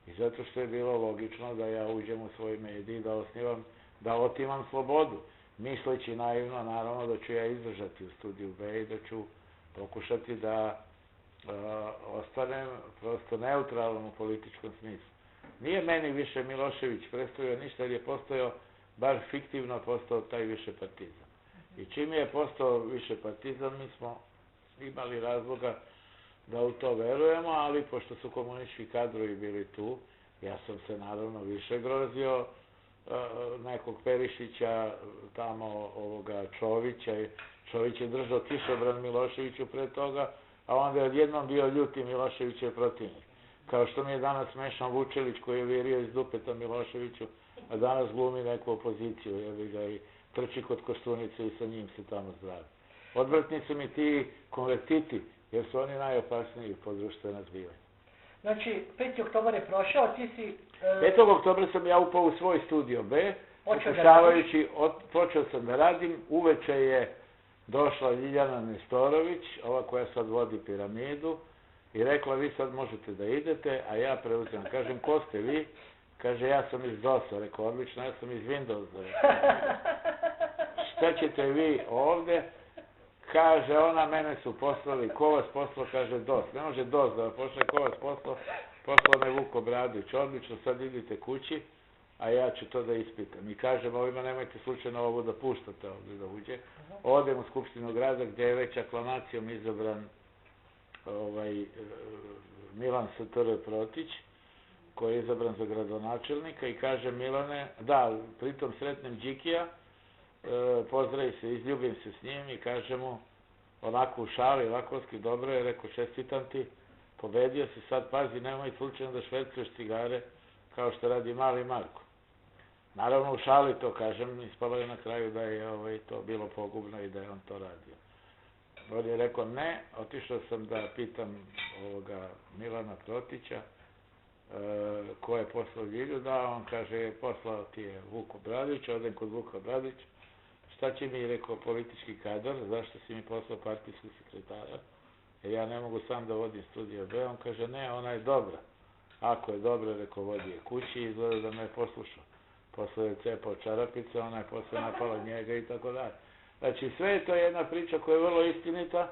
i zato što je bilo logično da ja uđem u svoj medij, da otimam slobodu, misleći naivno, naravno, da ću ja izdržati u Studiju B i da ću pokušati da ostanem prosto neutralan u političkom smislu. Nije meni više Milošević predstavio ništa, jer je postojao, bar fiktivno postao taj više partizan. I čim je postao više partizan, mi smo imali razloga da u to verujemo, ali pošto su komunistički kadrovi bili tu, ja sam se naravno više grozio nekog Perišića, tamo ovoga Čovića. Čović je držao kišobran Miloševiću pre toga, a onda je odjednom bio ljuti Miloševićev protivnik. Kao što mi je danas smešan Vučelić koji je virio iz dupeta Miloševiću, a danas glumi neku opoziciju, jer ga i trči kod Koštunice i sa njim se tamo zdravi. Odvratni su mi ti konvertiti, jer su oni najopasniji po društvena zbivanja. Znači, 5. oktobar je prošao, ti si... 5. oktobra sam ja upao u svoj Studio B, počeo sam da radim, uveče je došla Ljiljana Nestorović, ova koja sad vodi Piramidu, i rekla, vi sad možete da idete, a ja preuzem. Kažem, ko ste vi? Kaže, ja sam iz DOS-a. Rekao, odlično, ja sam iz Windowsa. Šta ćete vi ovde? Kaže, ona, mene su poslali, ko vas poslao? Kaže, DOS. Ne može DOS da pošle, ko vas poslao? Poslao me Vuko Bradić. Odlično, sad idite kući, a ja ću to da ispitam. I kažem, ovima nemojte slučajno ovo da puštate ovde da uđe. Odem u Skupštinu grada gdje je već aklamacijom izabran Milan S.T.R. Protić, koji je izabran za gradonačelnika, i kaže, Milane, da, pritom sretnem Đikija, pozdravi se, izljubim se s njim i kaže mu, onako u šali, lakovski, dobro je, rekao, čestitam ti, pobedio si, sad pazi, nemoj slučajno da švercuješ cigare, kao što radi mali Marko. Naravno, u šali to kažem, ispalo je na kraju da je to bilo pogubno i da je on to radio. On je rekao, ne, otišao sam da pitam Milana Protića, ko je poslao Ljilju, da, on kaže, poslao ti je Vuko Bradić, odem kod Vuka Bradić, šta će mi, rekao, politički kadar, zašto si mi poslao partijskog sekretara, jer ja ne mogu sam da vodim Studio B, on kaže, ne, ona je dobra, ako je dobra, rekao, vodi je kući, izgleda da me je poslušao, posle je cepao čarapice, ona je posle napala njega i tako dalje. Znači, sve je to jedna priča koja je vrlo istinita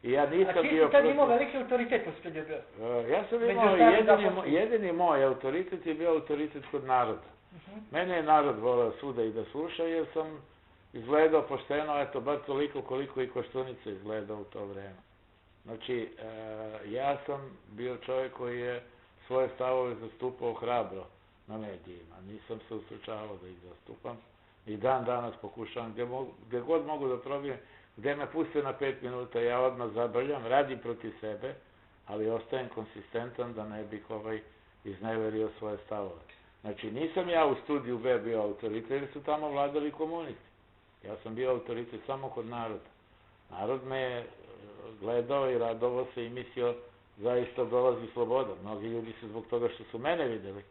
i ja nisam bio... A ti si tad imao veliki autoritet u Studio B? Ja sam imao, jedini moj autoritet je bio autoritet kod naroda. Mene je narod volao svuda i da sluša, jer sam izgledao pošteno, eto, bar toliko koliko i Koštunica izgledao u to vreme. Znači, ja sam bio čovjek koji je svoje stavove zastupao hrabro na medijima. Nisam se ustručavao da ih zastupam. I dan danas pokušavam, gdje god mogu da probijem, gdje me puste na 5 minuta, ja odmah zabrljam, radim protiv sebe, ali ostajem konsistentan da ne bih izneverio svoje stavove. Znači, nisam ja u Studiju B bio autoritet, jer su tamo vladali komunisti. Ja sam bio autoritet samo kod naroda. Narod me je gledao i radovao se i mislio, zaista dolazi sloboda. Mnogi ljudi su zbog toga što su mene videli,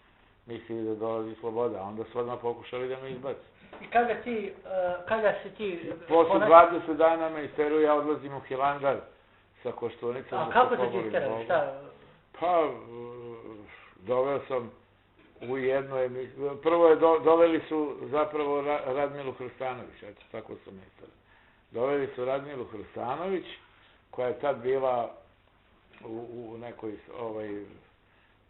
mislili da dolazi sloboda, a onda su odmah pokušali da me izbaci. I kada si ti... Posle 20 dana me isteruju, ja odlazim u Hilandar sa Koštunicom. A kako se ti isteruju, šta? Pa, doveo sam u jednu emisiju. Prvo doveli su zapravo Radmilu Hrstanović, eto, tako sam isteruju. Doveli su Radmilu Hrstanović, koja je tad bila u nekoj,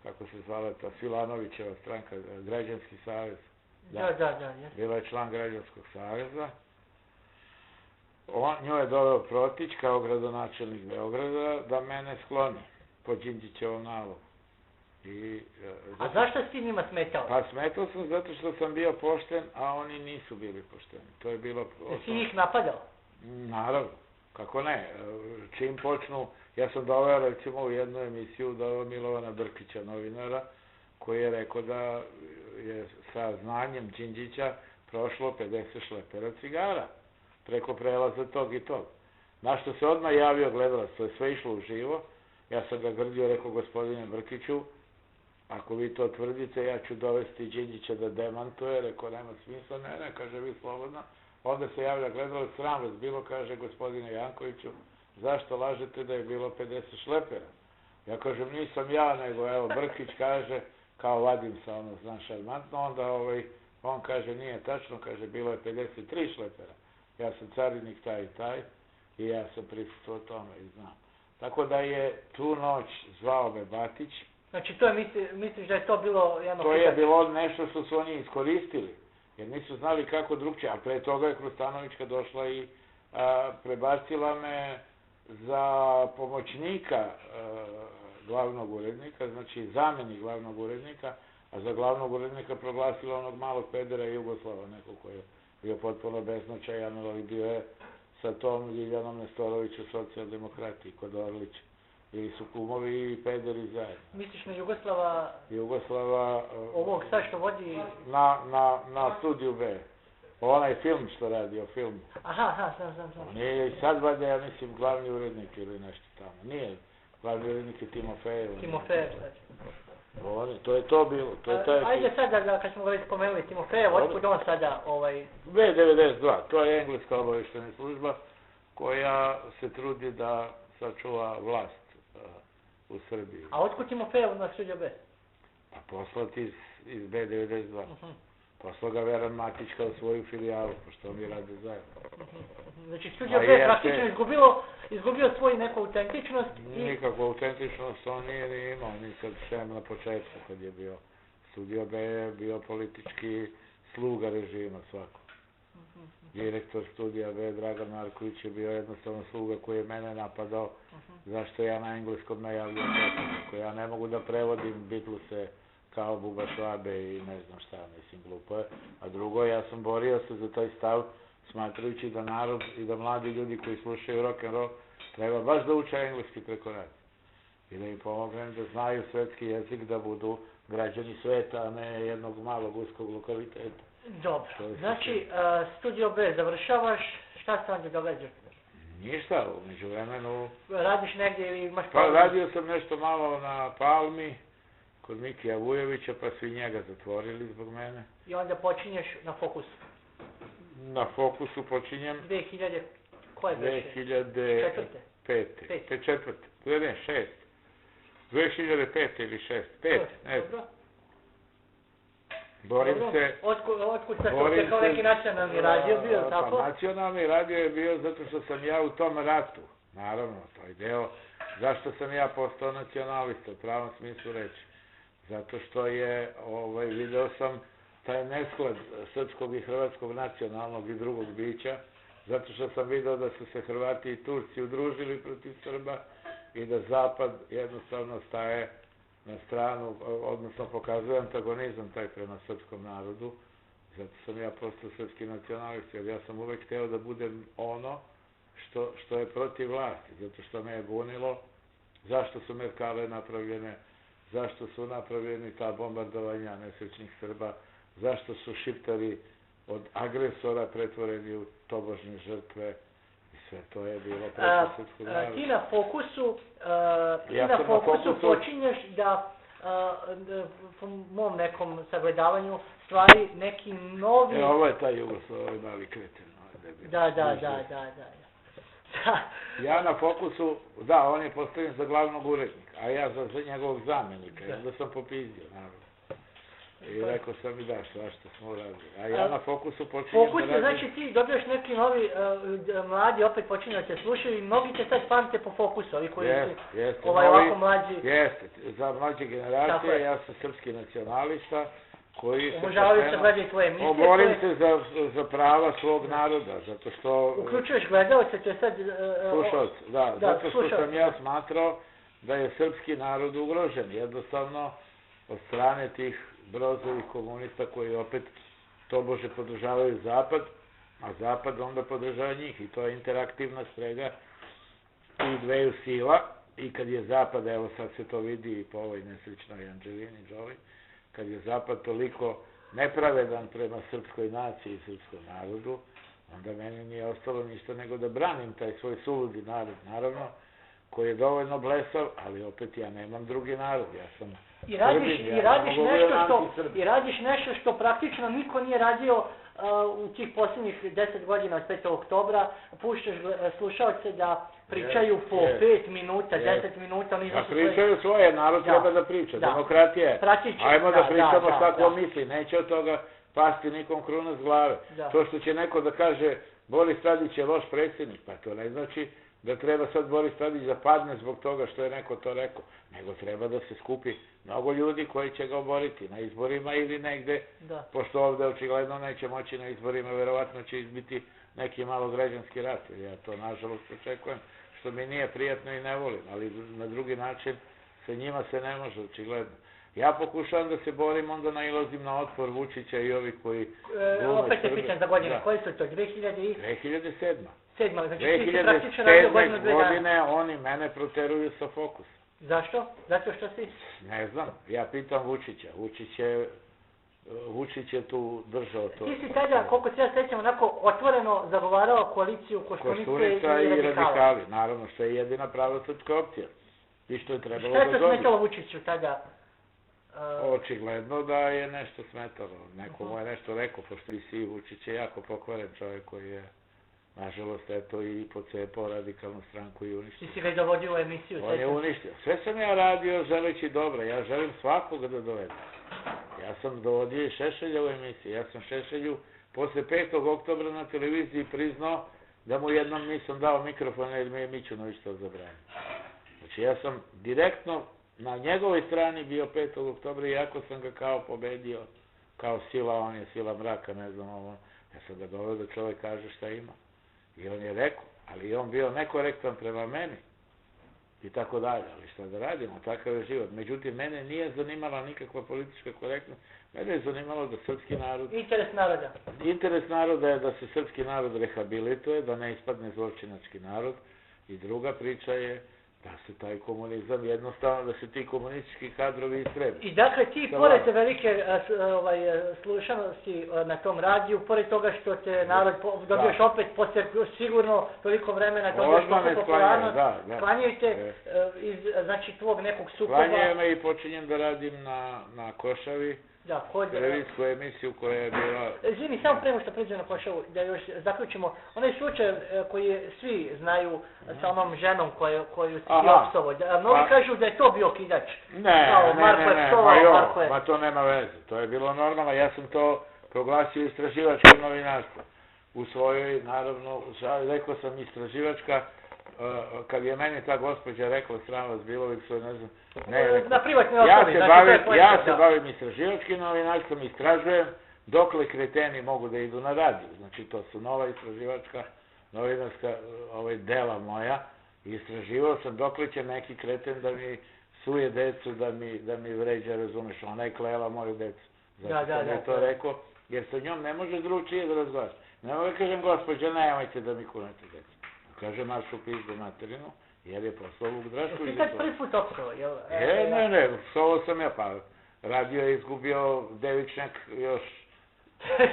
kako se zvala ta Svilanovićeva stranka, Građanski savez. Da. Bila je član Građanskog saveza. Nju je doveo Protić kao gradonačelnik Beograda da mene skloni po Đinđićevom nalogu. A zašto si ti njima smetao? Pa smetao sam zato što sam bio pošten, a oni nisu bili pošteni. To je bilo... Si ih napadao? Naravno, kako ne. Čim počnu, ja sam doveo recimo u jednu emisiju Milovana Brkića, novinara, koji je rekao da je sa znanjem Đinđića prošlo 50 šlepera cigara preko prelaza tog i tog. Na što se odmah javio gledalac, to je sve išlo u živo. Ja sam ga grdio, rekao, gospodine Brkiću, ako vi to tvrdite, ja ću dovesti Đinđića da demantuje. Rekao, nema smisla, ne, kaže, vi slobodno. Onda se javlja gledalac, sram vas bilo, kaže, gospodine Jankoviću, zašto lažete da je bilo 50 šlepera? Ja kažem, nisam ja, nego evo Brkić kaže, kao vadim se, ono, znam šarmantno, onda on kaže, nije tačno, kaže, bilo je 53 šlepera. Ja sam carinik taj i taj i ja sam prisustvovao tome i znam. Tako da je tu noć zvao me Batić. Znači, to je, misliš da je to bilo jedno... To je bilo nešto što su oni iskoristili, jer nisu znali kako drugčije, a pre toga je Krustanovićka došla i prebacila me za pomoćnika glavnog urednika, znači zamjenik glavnog urednika, a za glavnog urednika proglasila onog malog pedera Jugoslava, nekog koji je bio potpuno beznačajan, ali bio je sa tom Ljiljanom Nestoroviću socijaldemokratiji kod Orlića. Ili su kumovi i pederi zajedno. Misliš na Jugoslava... Jugoslava... Ovog sad što vodi... Na studiju B. Onaj film što radio, film. Aha, znam. On je i sad valjda, ja mislim, glavni urednik ili nešto tamo. Nije. Glavni urednik je Timofejev. To je to bilo. Ajde sada, kad smo ga već spomenuli, Timofejev, otkud on sada B92, to je engleska obavještajna služba koja se trudi da sačuva vlast u Srbiji. A otkud Timofejev na studio B? Pa poslati iz B92. Poslao ga Veran Matić kao svoju filijalu, pošto oni rade zajedno. Znači studio B praktično izgubio svoju neku autentičnost i... Nikakvu autentičnost on nije ni imao, nikad sem na početku kad je bio. Studio B je bio politički sluga režima svako. Direktor studija B, Dragan Marković, je bio jednostavno sluga koji je mene napadao zašto ja na engleskom najavljam kako ja ne mogu da prevodim Beatlese kao Buba Švabe i ne znam šta, mislim, glupo je. A drugo, ja sam borio se za taj stav, smatrajući da narod i da mladi ljudi koji slušaju rock'n'roll treba baš da uče engleski preko rada. I da im pomognem da znaju svetski jezik, da budu građani sveta, a ne jednog malog uskog lokaliteta. Dobro, znači studio B završavaš, šta se onda događa? Ništa, u međuvremenu... Radiš negdje ili imaš... Pa radio sam nešto malo na Palmi, kod Mikija Vujovića, pa su i njega zatvorili zbog mene. I onda počinješ na Fokusu? Na Fokusu počinjem... 2000... Koje beše? 2005. Ne, 6. 2005 ili 6. 5, ne znam. Borim se... Otkud sad to se kao neki nacionalni radio bio, tako? Pa nacionalni radio je bio zato što sam ja u tom ratu. Naravno, to je deo. Zašto sam ja postao nacionalista, u pravom smislu reći? Zato što je, video sam taj nesklad srpskog i hrvatskog nacionalnog i drugog bića, zato što sam video da su se Hrvati i Turci udružili protiv Srba i da Zapad jednostavno staje na stranu, odnosno pokazuje antagonizam taj prema srpskom narodu. Zato sam ja postao srpski nacionalist, jer ja sam uvek hteo da budem ono što je protiv vlasti, zato što me je bunilo zašto su Merkale napravljene, zašto su napravljeni ta bombardovanja nesrećnih Srba, zašto su Šiptari od agresora pretvoreni u tobožne žrtve i sve to je bilo protiv srpskog naroda. Ti na Fokusu počinješ da po mom nekom sagledavanju stvari neki novi... Ovo je taj Jugoslav, ovaj mali kreten. Da. Ja na Fokusu, da, on je postavljen za glavnog urednika, a ja za njegovog zamjenika. I onda sam popizdio, naravno. I rekao sam i da, što smo uradili. A ja na Fokusu počinjem da radim... Znači ti dobijaš neki novi, mladi opet počinju da te slušaju i mnogi te sad pamte po Fokusu, ovi koji su ovako mlađi. Jeste, za mlađe generacije, ja sam srpski nacionalista, koji se borim se za prava svog naroda, zato što... Uključuješ gledalce, to je sad... Slušalce, da, zato što sam ja smatrao da je srpski narod ugrožen, jednostavno od strane tih brozovih komunista koji opet tobože podržavaju Zapad, a Zapad onda podržava njih i to je interaktivna sprega i dveju sila i kad je Zapad, evo sad se to vidi i po ovoj nesrećnoj Angelini Jolie, kad je Zapad toliko nepravedan prema srpskoj naciji i srpskom narodu, onda meni nije ostalo ništa nego da branim taj svoj suludi narod, naravno, koji je dovoljno blesav, ali opet ja nemam drugi narod, ja sam I radiš nešto što praktično niko nije radio u tih posljednjih 10 godina od 5. oktobra, puštaš slušalce da pričaju po 5 minuta, 10 minuta, oni Ja iznosu pričaju svoje, narod treba da priča, demokratija je. Ajmo da pričamo šta ko misli, neće od toga pasti nikom kruna s glave. To što će neko da kaže Boris Tadić je loš predsjednik, pa to ne znači da treba sad Boris Tadić da padne zbog toga što je neko to rekao, nego treba da se skupi mnogo ljudi koji će ga oboriti na izborima ili negde, pošto ovde očigledno neće moći na izborima, verovatno će izbiti neki malo građanski rat, jer ja to nažalost očekujem, što mi nije prijatno i ne volim, ali na drugi način sa njima se ne može, očigledno. Ja pokušavam da se borim, onda nailazim na otpor Vučića i ovih koji... Opet se pitan za godine, koji su to, 2007. 2007. godine oni mene proteruju sa Fokusa. Zašto? Zato što si? Ne znam, ja pitam Vučića. Vučić je tu držao to. Ti si tada, koliko se ja sećam, onako otvoreno zagovarao koaliciju Koštunica i radikali. Naravno, što je jedina prava srpska opcija. I što je trebalo da dobije. Šta je to smetalo Vučiću tada? Očigledno da je nešto smetalo. Neko mu je nešto rekao, pošto si Vučić je jako pokvaren čovjek koji je, nažalost, eto i pocepao radikalnu stranku i uništio. Ti si ga i dovodio u emisiju. On je uništio. Sve sam ja radio želeći dobro. Ja želim svakoga da dovedem. Ja sam dovodio i Šešelja u emisiji. Ja sam Šešelju posle 5. oktobra na televiziji priznao da mu jednom nisam dao mikrofon jer mi je Mićunović to zabranio. Znači ja sam direktno na njegovoj strani bio 5. oktobra, iako sam ga kao pobedio, kao sila, on je sila mraka, ne znam ovo. Ja sam ga doveo da čovjek kaže šta ima. I on je rekao, ali on bio nekorektan prema meni. I tako dalje, ali šta da radimo, takav je život. Međutim, mene nije zanimala nikakva politička korektnost, mene je zanimalo da srpski narod... Interes naroda. Interes naroda je da se srpski narod rehabilituje, da ne ispadne zločinački narod. I druga priča je da se taj komunizam, jednostavno da se ti komunistički kadrovi istrebe. I dakle ti, pored velike slušanosti na tom radiju, pored toga što te narod dobiješ opet posle sigurno toliko vremena, dobiješ toliko popularnost, sklanjujete iz tvog nekog sukoba. Sklanjaju me i počinjem da radim na Košavi, televizijsku emisiju koja je bila... Izvini, samo prema što pređe na Košavu, da još zaključimo, onaj slučaj koji svi znaju sa onom ženom koju si opsovo. Mnogi kažu da je to bio kidač. Ne, ma to nema veze. To je bilo normalno. Ja sam to proglasio istraživačkim novinarstvom. U svojoj, naravno, rekao sam istraživačka, kad je meni ta gospođa rekla sram vas bilo, ne znam, na privatnoj osnovi. Ja se bavim istraživačkim novinarstvom, istražujem dokle kreteni mogu da idu na radiju. Znači to su nova istraživačka novinarska dela moja. Istraživao sam dokle će neki kreten da mi suje decu, da mi vređa, razumeš, ona je klela moju decu. Zato sam je to rekao, jer sa njom ne može drugčije da razgovaraš. Ne mogu da kažem, gospođa, nemojte da mi kunete decu. Kaže, marš u pizdu materinu, jer je poslao Vuk Drašković. Ti kad prvi put opsao, jel? Ne, psovao sam ja, pa radio je izgubio devičnjak još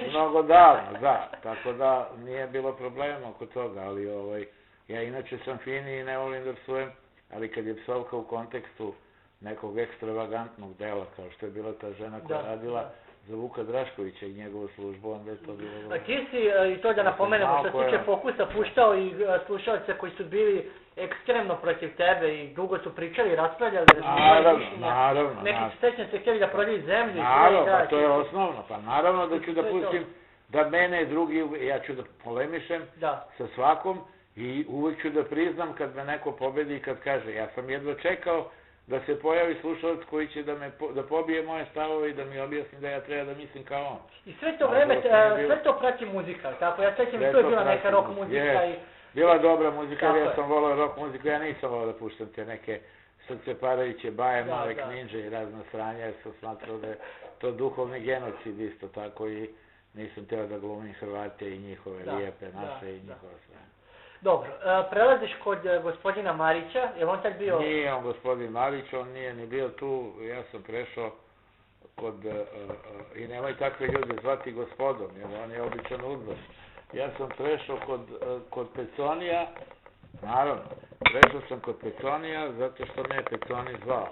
mnogo davno, da, tako da nije bilo problema oko toga, ali ja inače sam fini i ne volim da psujem, ali kad je psovka u kontekstu nekog ekstravagantnog dela, kao što je bila ta žena koja radila za Vuka Draškovića i njegovu službu, onda je to bilo... Ti si, i to da napomenemo, što se tiče Fokusa, puštao i slušalce koji su bili ekstremno protiv tebe i dugo su pričali i raspravljali. Naravno. Neki sećam se htjeli da prodaju zemlju. Naravno, pa to je osnovno. Pa naravno da ću da pustim da mene i drugi, ja ću da polemišem sa svakom i uvijek ću da priznam kad me neko pobedi i kad kaže, ja sam jedva čekao da se pojavi slušalac koji će da pobije moje stavove i da mi objasni da ja treba da mislim kao on. I sve to vreme, sve to prati muzika, tako? Ja sećam i to je bila neka rock muzika. Bila dobra muzika, ja sam volao rock muziku, ja nisam volao da puštam te neke srceparajuće baje, male knjiže i razna sranja, jer sam smatrao da je to duhovni genocid isto tako i nisam teo da glumim Hrvate i njihove lijepe naše i njihova sranja. Dobro, prelaziš kod gospodina Marića, je on tak bio... Nije on gospodin Marić, on nije ni bio tu, ja sam prešao kod, i nemoj takve ljude zvati gospodom, jer on je običan udbaš. Ja sam prešao kod Peconija, naravno, prešao sam kod Peconija zato što me je Peconi zvao.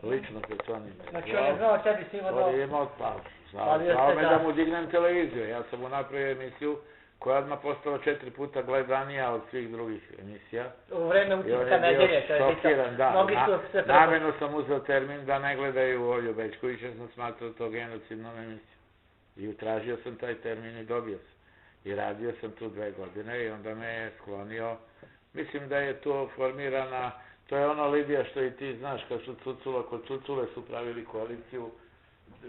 Lično Peconi me zvao. Znači on je zvao tebi si imao... On je imao, zvao me da mu dignem televiziju. Ja sam mu napravio emisiju koja je odmah postala 4 puta gledanija od svih drugih emisija. U vreme I on učitka je bio nedelje, to je šokiran, da. Mnogi su se Namjerno sam uzeo termin da ne gledaju Olju Bećković, jer sam smatrao to genocidnom emisijom. I utražio sam taj termin i dobio sam. I radio sam tu 2 godine i onda me je sklonio. Mislim da je to formirana, to je ono, Lidija, što i ti znaš, kad su Cucula, kod Cucule su pravili koaliciju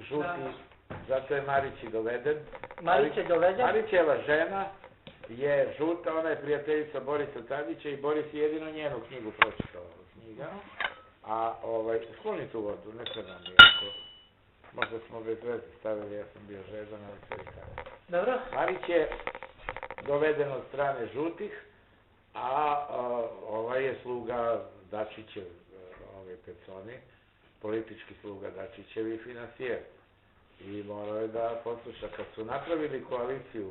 žuti, zato je Marić i doveden. Marić je doveden? Marićeva žena je žuta, ona je prijateljica Borisa Tadića i Boris je jedino njenu knjigu pročitao od knjiga. A skloni tu vodu, ne treba mi jako. Možda smo bez veze stavili, ja sam bio žedan, ali sve i tako. Dobro. Marić je doveden od strane žutih, a ovaj je sluga Dačićev, Peconi, politički sluga Dačićev i finansijer. I morao je da posluša. Kad su napravili koaliciju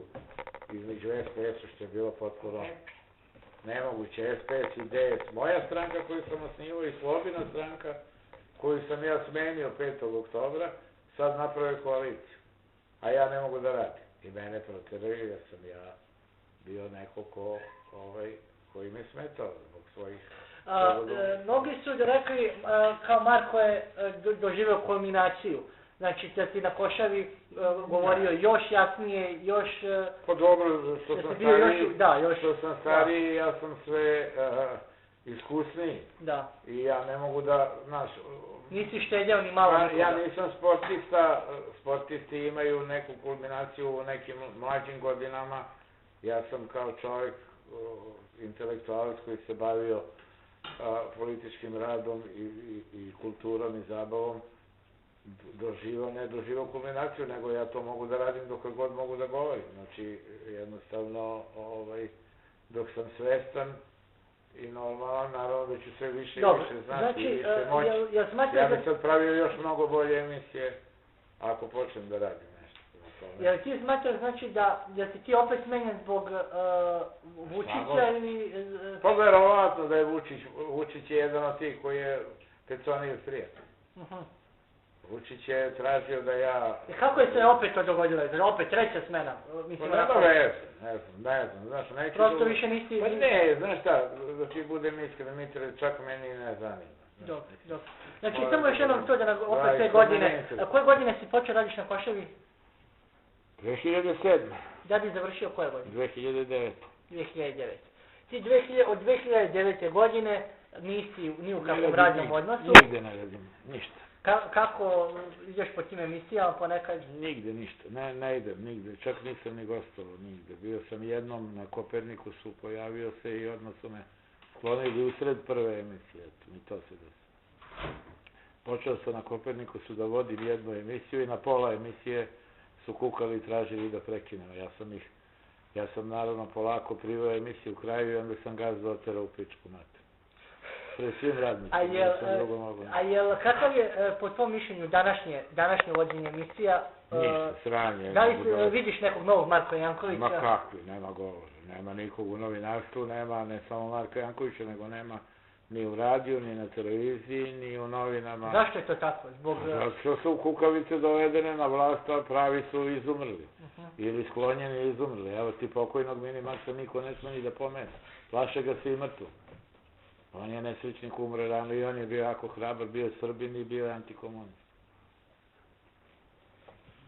između SPS-a, što je bilo potpuno nemoguće, SPS i DS, moja stranka koju sam osnivao i Slobina stranka koju sam ja smenio 5. oktobra, sad napravio koaliciju. A ja ne mogu da radim. I mene proteraju jer sam ja bio neko koji me smetao zbog svojih... Mnogi su rekli kao Marko je doživio kulminaciju. Znači, da ti na Košavi govorio još jasnije, još... Pa dobro, što sam stariji, ja sam sve iskusniji. Da. I ja ne mogu da, znaš... Nisi štedjao ni malo nikoga. Ja nisam sportista, sportisti imaju neku kulminaciju u nekim mlađim godinama. Ja sam kao čovjek, intelektualac koji se bavio političkim radom i kulturom i zabavom, ne doživao kulminaciju, nego ja to mogu da radim dok god mogu da govorim. Znači, jednostavno, dok sam svestan i normalan, naravno da ću sve više i više znati i više moći. Ja bih sad pravio još mnogo bolje emisije ako počnem da radim nešto. Jel ti smatraš, znači, da si ti opet smenjen zbog Vučića ili... Pa verovatno da je Vučić je jedan od tih koji je Peconijev prijatelj. Vučić je tražio da ja... I kako je se opet to dogodilo? Opet treća smena? Pa ne znam, znaš, neću... Prosto više nisi... Pa ne, znaš šta, da ti budem iskren, Mitre, čak meni ne zanima. Dobro. Znači, samo još jednom to da opet te godine... Koje godine si počeo radiš na Košavi? 2007. Da bi završio koje godine? 2009. 2009. Ti od 2009. godine nisi ni u kakvom radnom odnosu? Nigde ne radim, ništa. Kako ideš po tim emisijama ponekad? Nigde ništa, ne idem nigde, čak nisam ni gostovao nigde. Bio sam jednom na Kopernikusu, pojavio se i odmah su me sklonili usred prve emisije, i to se desilo. Počeo sam na Kopernikusu da vodim jednu emisiju i na pola emisije su kukali i tražili da prekinemo. Ja sam naravno polako priveo emisiju u kraju i onda sam gaz doterao u pičku mater. Pred svim radnicima. A jel, kakav je po tvom mišljenju današnje vođenje emisija? Ništa, sranje. Da li vidiš nekog novog Marka Jankovića? Ma kakvi, nema govora. Nema nikog u novinarstvu, nema ne samo Marka Jankovića, nego nema ni u radiju, ni na televiziji, ni u novinama. Zašto je to tako? Zato što su kukavice dovedene na vlast, a pravi su izumrli. Ili sklonjeni izumrli. Evo ti pokojnog Minimaxa niko ne sme ni da pomene. Plaše ga se i mrtvo. On je nesrećnik, umre rano i on je bio jako hrabar, bio je Srbin i bio je antikomunist.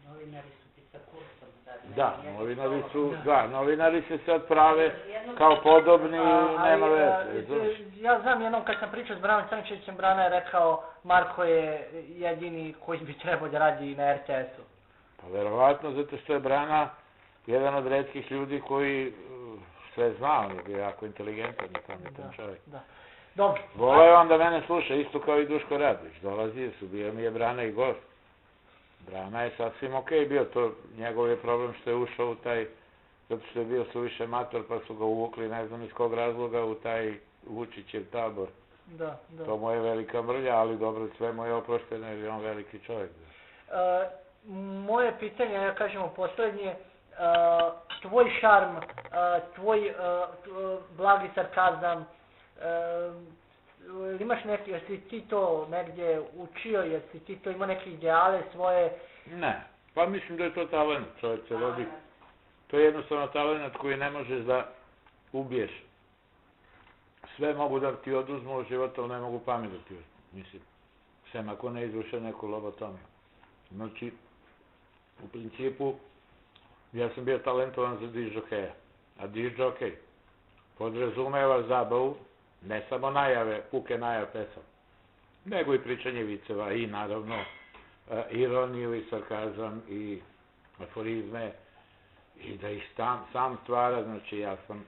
Novinari su ti sa kursom. Da, novinari se sad prave kao podobni i nema veze. Ja znam jednom kad sam pričao s Branom Crnčevićem, Brana je rekao Marko je jedini koji bi trebao da radi na RTS-u. Pa verovatno, zato što je Brana jedan od retkih ljudi koji sve zna, on je bio jako inteligentan i pametan čovjek. Dobro. Voleo je on da mene sluša, isto kao i Duško Radović. Dolazio su, bio mi je Brana i gost. Brana je sasvim okej bio, to njegov je problem što je ušao u taj, zato što je bio suviše mator pa su ga uvukli, ne znam iz kog razloga, u taj Vučićev tabor. Da. To mu je velika mrlja, ali dobro, sve mu je oprošteno jer je on veliki čovjek. Moje pitanje, ja kažemo posljednje, tvoj šarm, tvoj blagi sarkazam, imaš neki, jesi ti to negdje učio, jesi ti to imao neke ideale svoje? Ne, pa mislim da je to talent, čovjek se rodi. To je jednostavno talent koji ne možeš da ubiješ. Sve mogu da ti oduzmu od života, ali ne mogu pamet da ti oduzmu. Mislim, sem ako ne izvrše neku lobotomiju. Znači, u principu, ja sam bio talentovan za dižokeja. A dižokej podrazumeva zabavu, ne samo najave, puke najave pesama, nego i pričanje viceva i naravno ironiju i sarkazam i aforizme i da ih sam stvara. Znači, ja sam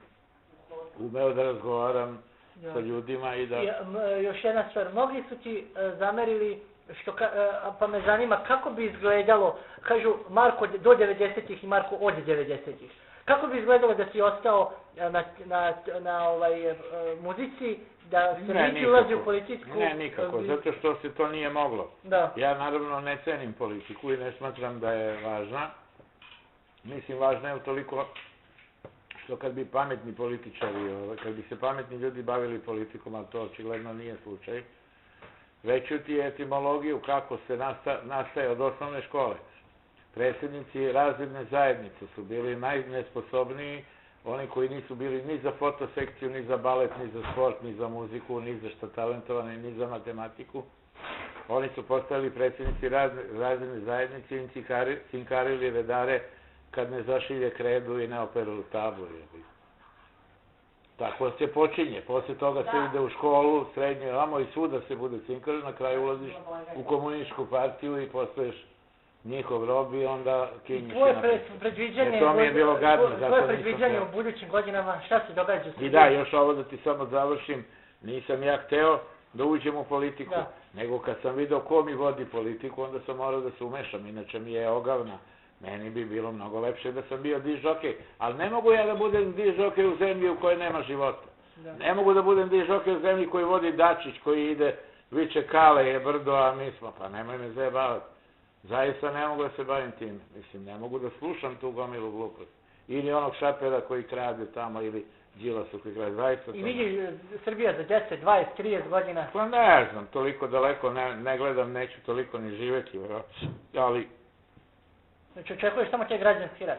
umeo da razgovaram sa ljudima i da... Još jedna stvar, mnogi su ti zamerili, pa me zanima kako bi izgledalo, kažu Marko do 90-ih i Marko od 90-ih. Kako bi izgledalo da si ostao na muzici, da se niti ulazi u političku... Ne, nikako, zato što se to nije moglo. Da. Ja naravno ne cenim politiku i ne smatram da je važna. Mislim, važna je utoliko što kad bi pametni političari, kad bi se pametni ljudi bavili politikom, a to očigledno nije slučaj, veću ti etimologiju kako se nastaje od osnovne škole. Predsjednici razredne zajednice su bili najnesposobniji, oni koji nisu bili ni za fotosekciju, ni za balet, ni za sport, ni za muziku, ni za šta talentovani, ni za matematiku. Oni su postali predsjednici razredne zajednice i cinkarili redare kad ne zašilje kredu i ne operu tablu. Tako se počinje. Poslije toga se ide u školu, srednje, vamo i svuda se bude cinkar, na kraju ulaziš u komunističku partiju i postaješ njihov rob i onda kinjiš. Tvoje predviđanje, to mi je bilo gadno. Tvoje predviđanje u budućim godinama, šta se događa? I da, još ovo da ti samo završim, nisam ja hteo da uđem u politiku, nego kad sam video ko mi vodi politiku, onda sam morao da se umešam, inače mi je ogavna. Meni bi bilo mnogo lepše da sam bio dižokej, ali ne mogu ja da budem dižokej u zemlji u kojoj nema života. Ne mogu da budem dižokej u zemlji koji vodi Dačić, koji ide, viče Kale je brdo, a mi smo, pa nemoj me zajebavati. Zaista ne mogu da se bavim tim, mislim, ne mogu da slušam tu gomilu glupost. Ili onog Šapera koji krade tamo, ili Đilasu koji krade, zaista to. I vidi Srbija za 10, 20, 30 godina? Pa ne znam, toliko daleko ne gledam, neću toliko ni živjeti, ali... Znači očekuješ samo taj građanski rat?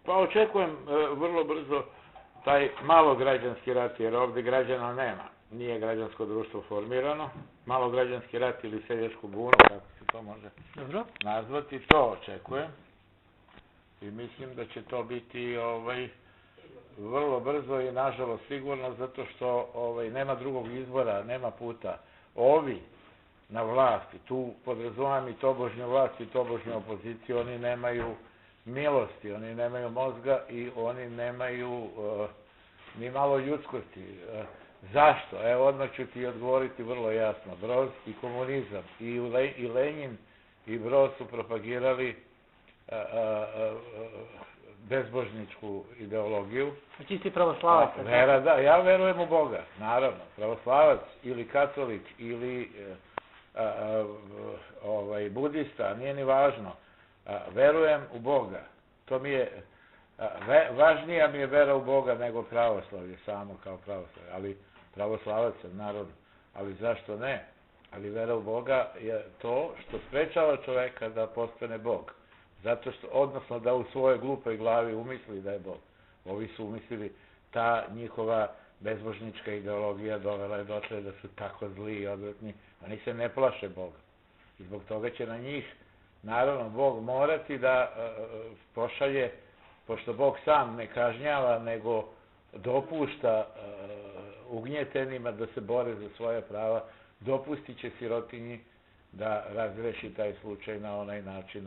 Pa očekujem vrlo brzo taj malo građanski rat, jer ovdje građana nema. Nije građansko društvo formirano. Malo građanski rat ili seljačku bunu, kako se to može nazvati, to očekujem. I mislim da će to biti vrlo brzo i nažalost sigurno, zato što nema drugog izbora, nema puta. Ovi na vlasti, tu podrazumijem i tobožnju vlast i tobožnju opoziciju, oni nemaju milosti, oni nemaju mozga i oni nemaju ni malo ljudskosti. Zašto? Evo, odmah ću ti odgovoriti vrlo jasno. Broz i komunizam i Lenin i Broz su propagirali bezbožničku ideologiju. Ti si pravoslavac? Vera, da, ja verujem u Boga, naravno. Pravoslavac ili katolik ili budista, nije ni važno. Verujem u Boga. To mi je, važnija mi je vera u Boga nego pravoslavlje, samo kao pravoslavlje. Ali pravoslavac sam, naravno. Ali zašto ne? Ali vera u Boga je to što sprečava čoveka da postane Bog. Zato što, odnosno da u svojoj glupoj glavi umisli da je Bog. Ovi su umislili, ta njihova bezbožnička ideologija dovela je dotle da su tako zli i odvratni. Oni se ne plaše Boga. I zbog toga će na njih, naravno, Bog morati da pošalje, pošto Bog sam ne kažnjava, nego dopušta ugnjetenima da se bore za svoje prava, dopustit će sirotinji da razreši taj slučaj na onaj način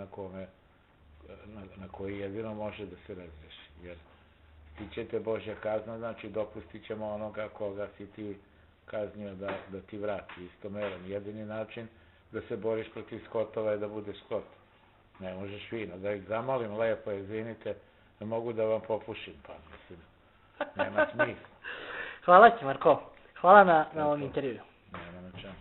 na koji jedino može da se razreši. Jer stićete Božja kazna, znači dopustit ćemo onoga koga si ti kaznio da ti vrati istomeran. Jedini način da se boriš protiv skotova je da budeš skot. Ne možeš fino, da ih zamolim lepo, izvinite, da mogu da vam popušim, pa mislim, nema smisla. Hvala ti, Marko. Hvala na ovom intervju. Nema na čemu.